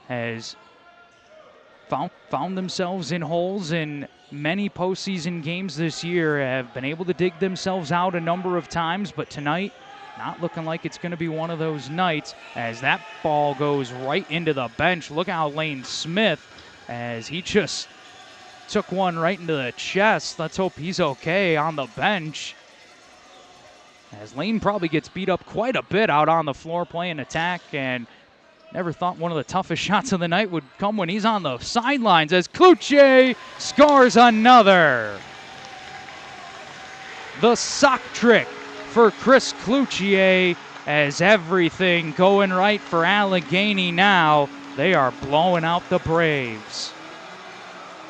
has found themselves in holes in many postseason games this year, have been able to dig themselves out a number of times, but tonight not looking like it's going to be one of those nights as that ball goes right into the bench. Look how Lane Smith, as he just took one right into the chest. Let's hope he's okay on the bench, as Lane probably gets beat up quite a bit out on the floor playing attack, and never thought one of the toughest shots of the night would come when he's on the sidelines as Cloutier scores another. The sock trick for Chris Cloutier, as everything going right for Allegany now. They are blowing out the Braves,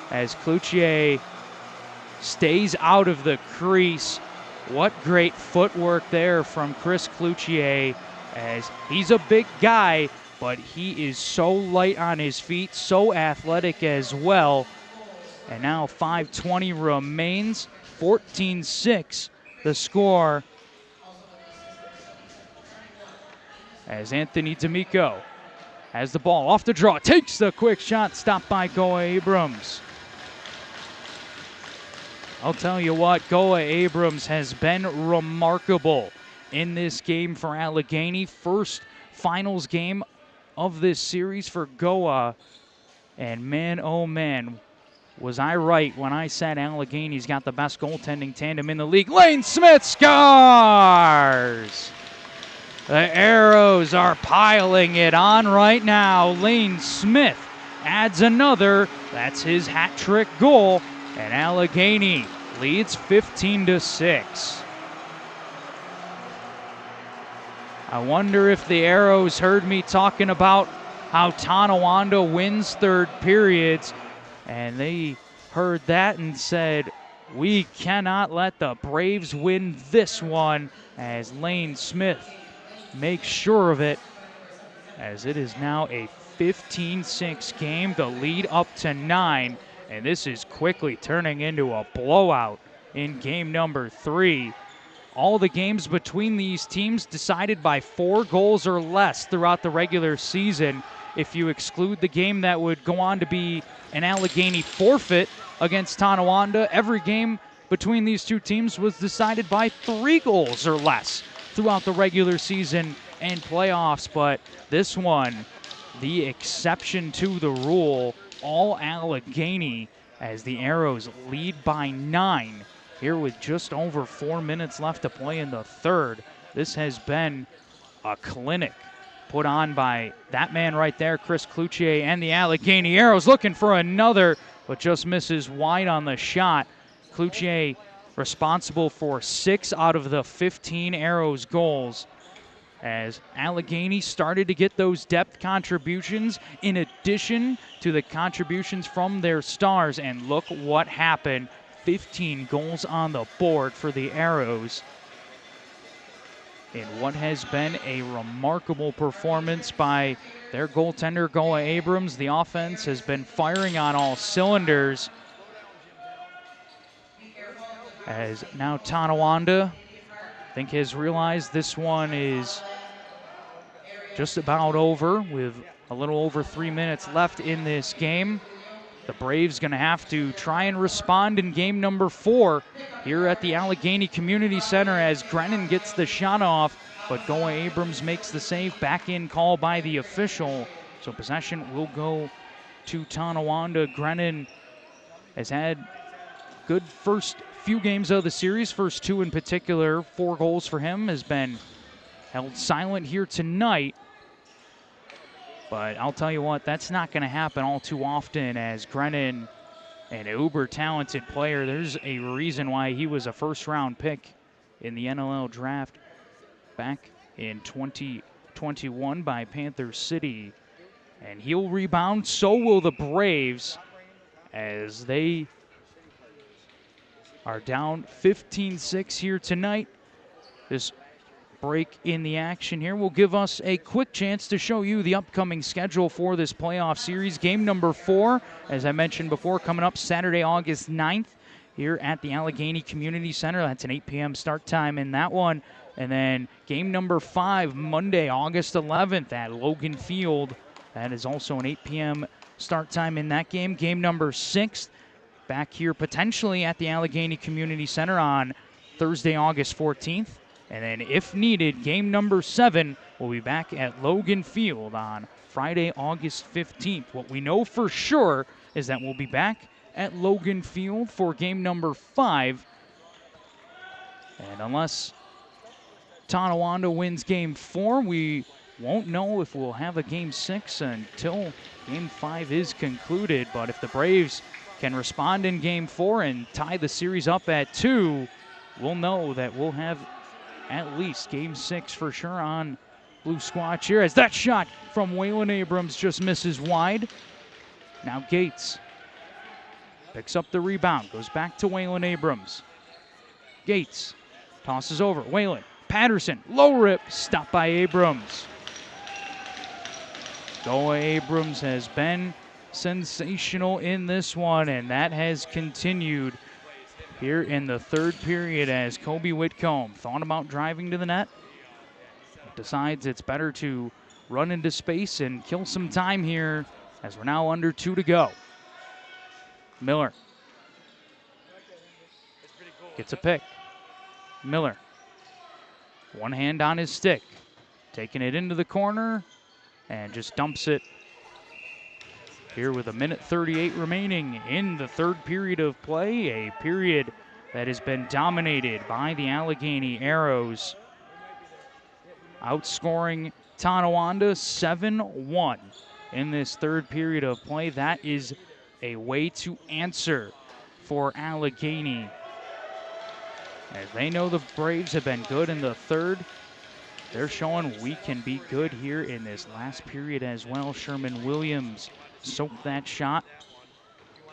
as Cloutier stays out of the crease. What great footwork there from Chris Cloutier, as he's a big guy, but he is so light on his feet, so athletic as well. And now 5:20 remains, 14-6 the score, as Anthony D'Amico has the ball off the draw, takes the quick shot, stopped by Goa Abrams. I'll tell you what, Goa Abrams has been remarkable in this game for Allegany. First finals game of this series for Goa. And man, oh man, was I right when I said Allegany's got the best goaltending tandem in the league. Lane Smith scores! The Arrows are piling it on right now. Lane Smith adds another. That's his hat trick goal. And Allegany leads 15-6. I wonder if the Arrows heard me talking about how Tonawanda wins third periods, and they heard that and said, we cannot let the Braves win this one, as Lane Smith makes sure of it, as it is now a 15-6 game, the lead up to 9. And this is quickly turning into a blowout in game number 3. All the games between these teams decided by 4 goals or less throughout the regular season. If you exclude the game that would go on to be an Allegany forfeit against Tonawanda, every game between these two teams was decided by 3 goals or less throughout the regular season and playoffs. But this one, the exception to the rule, all Allegany, as the Arrows lead by 9 here with just over 4 minutes left to play in the third. This has been a clinic put on by that man right there, Chris Cloutier, and the Allegany Arrows looking for another, but just misses wide on the shot. Cloutier responsible for 6 out of the 15 Arrows goals, as Allegany started to get those depth contributions in addition to the contributions from their stars. And look what happened. 15 goals on the board for the Arrows in what has been a remarkable performance by their goaltender, Goa Abrams. The offense has been firing on all cylinders, as now Tonawanda, I think, has realized this one is just about over with a little over 3 minutes left in this game. The Braves going to have to try and respond in game number 4 here at the Allegany Community Center, as Grennan gets the shot off, but Goa Abrams makes the save. Back in call by the official, so possession will go to Tonawanda. Grennan has had good first few games of the series, first 2 in particular. 4 goals for him, has been held silent here tonight. But I'll tell you what, that's not going to happen all too often, as Grennan, an uber-talented player, there's a reason why he was a first-round pick in the NLL draft back in 2021 by Panther City. And he'll rebound, so will the Braves, as they are down 15-6 here tonight. This break in the action here will give us a quick chance to show you the upcoming schedule for this playoff series. Game number 4, as I mentioned before, coming up Saturday, August 9th here at the Allegany Community Center. That's an 8 p.m. start time in that one. And then game number 5, Monday, August 11th at Logan Field. That is also an 8 p.m. start time in that game. Game number 6 back here potentially at the Allegany Community Center on Thursday, August 14th. And then if needed, game number 7 will be back at Logan Field on Friday, August 15th. What we know for sure is that we'll be back at Logan Field for game number 5. And unless Tonawanda wins game 4, we won't know if we'll have a game 6 until game 5 is concluded. But if the Braves can respond in game 4 and tie the series up at 2, we'll know that we'll have at least game 6 for sure on Blue Squatch here, as that shot from Waylon Abrams just misses wide. Now Gates picks up the rebound, goes back to Waylon Abrams. Gates tosses over, Waylon, Patterson, low rip, stopped by Abrams. Goa Abrams has been sensational in this one, and that has continued here in the 3rd period as Kobe Whitcomb thought about driving to the net, decides it's better to run into space and kill some time here as we're now under 2 to go. Miller gets a pick. Miller, one hand on his stick, taking it into the corner and just dumps it here with 1:38 remaining in the 3rd period of play, a period that has been dominated by the Allegany Arrows, outscoring Tonawanda 7-1 in this 3rd period of play. That is a way to answer for Allegany, as they know the Braves have been good in the 3rd. They're showing we can be good here in this last period as well. Sherman Williams soaked that shot,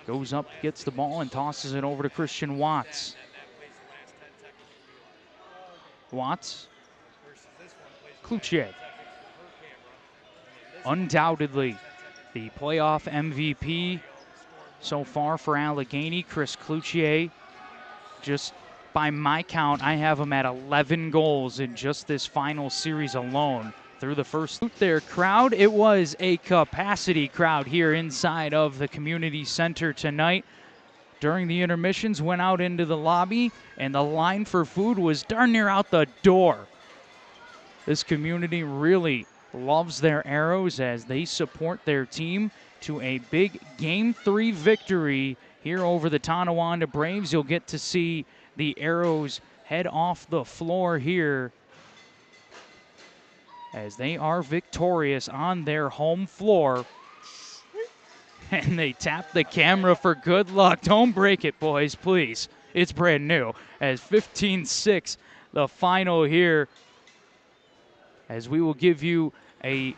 goes up, gets the ball, and tosses it over to Christian Watts. Watts, Cloutier, undoubtedly the playoff MVP so far for Allegany. Chris Cloutier, just by my count, I have him at 11 goals in just this final series alone. Through the first their crowd, it was a capacity crowd here inside of the community center tonight. During the intermissions, went out into the lobby, and the line for food was darn near out the door. This community really loves their Arrows as they support their team to a big Game 3 victory here over the Tonawanda Braves. You'll get to see the Arrows head off the floor here as they are victorious on their home floor. And they tap the camera for good luck. Don't break it, boys, please. It's brand new. As 15-6, the final here. As we will give you a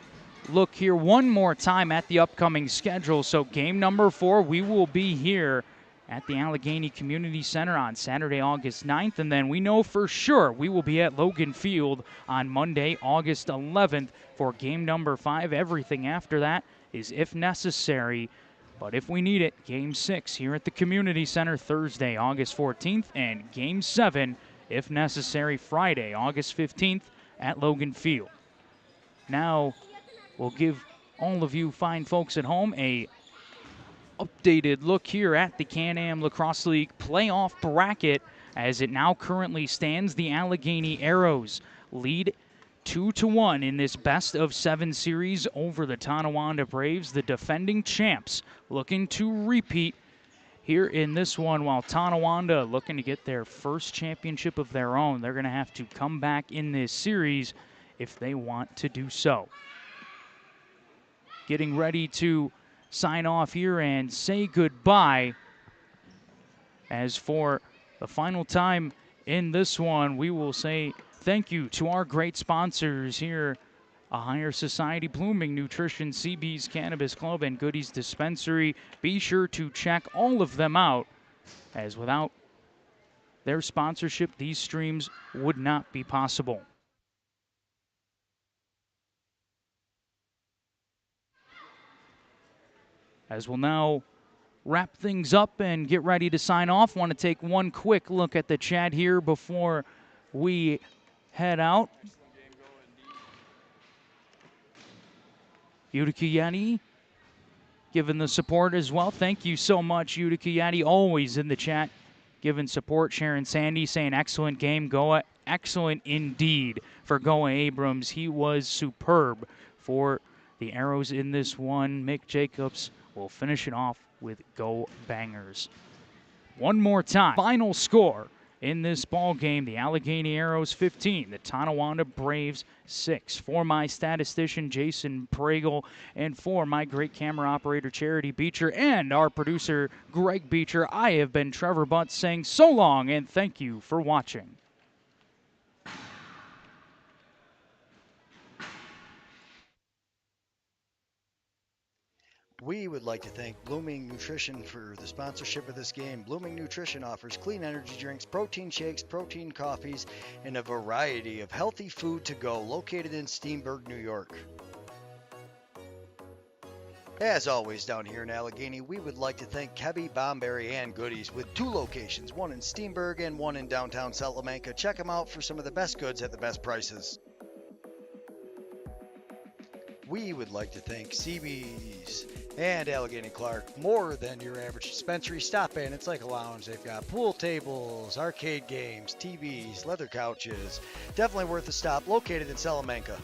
look here one more time at the upcoming schedule. So game number 4, we will be here at the Allegany Community Center on Saturday, August 9th. And then we know for sure we will be at Logan Field on Monday, August 11th for game number 5. Everything after that is if necessary, but if we need it, game 6 here at the Community Center Thursday, August 14th, and game 7, if necessary, Friday, August 15th at Logan Field. Now, we'll give all of you fine folks at home a updated look here at the Can-Am Lacrosse League playoff bracket. As it now currently stands, the Allegany Arrows lead 2-1 in this best-of-7 series over the Tonawanda Braves, the defending champs, looking to repeat here in this one, while Tonawanda looking to get their first championship of their own. They're going to have to come back in this series if they want to do so. Getting ready to sign off here and say goodbye. As for the final time in this one, we will say thank you to our great sponsors here, A Higher Society, Blooming Nutrition, CB's Cannabis Club, and Goodies Dispensary. Be sure to check all of them out, as without their sponsorship, these streams would not be possible. As we'll now wrap things up and get ready to sign off, want to take one quick look at the chat here before we head out. Utica Yeti giving the support as well. Thank you so much, Utica Yeti, always in the chat giving support. Sharon Sandy saying excellent game, Goa. excellent indeed for Goa Abrams. He was superb for the Arrows in this one. Mick Jacobs will finish it off with Go Bangers. One more time. Final score in this ball game, the Allegany Arrows 15, the Tonawanda Braves 6. For my statistician, Jason Pregel, and for my great camera operator, Charity Beecher, and our producer, Greg Beecher, I have been Trevor Butts saying so long and thank you for watching. We would like to thank Blooming Nutrition for the sponsorship of this game. Blooming Nutrition offers clean energy drinks, protein shakes, protein coffees, and a variety of healthy food to go, located in Steenburg, New York. As always, down here in Allegany, we would like to thank Kebby, Bomberry, and Goodies with 2 locations, one in Steenburg and one in downtown Salamanca. Check them out for some of the best goods at the best prices. We would like to thank CB's and Allegany Clark, more than your average dispensary. Stop in, it's like a lounge. They've got pool tables, arcade games, TVs, leather couches. Definitely worth a stop, located in Salamanca.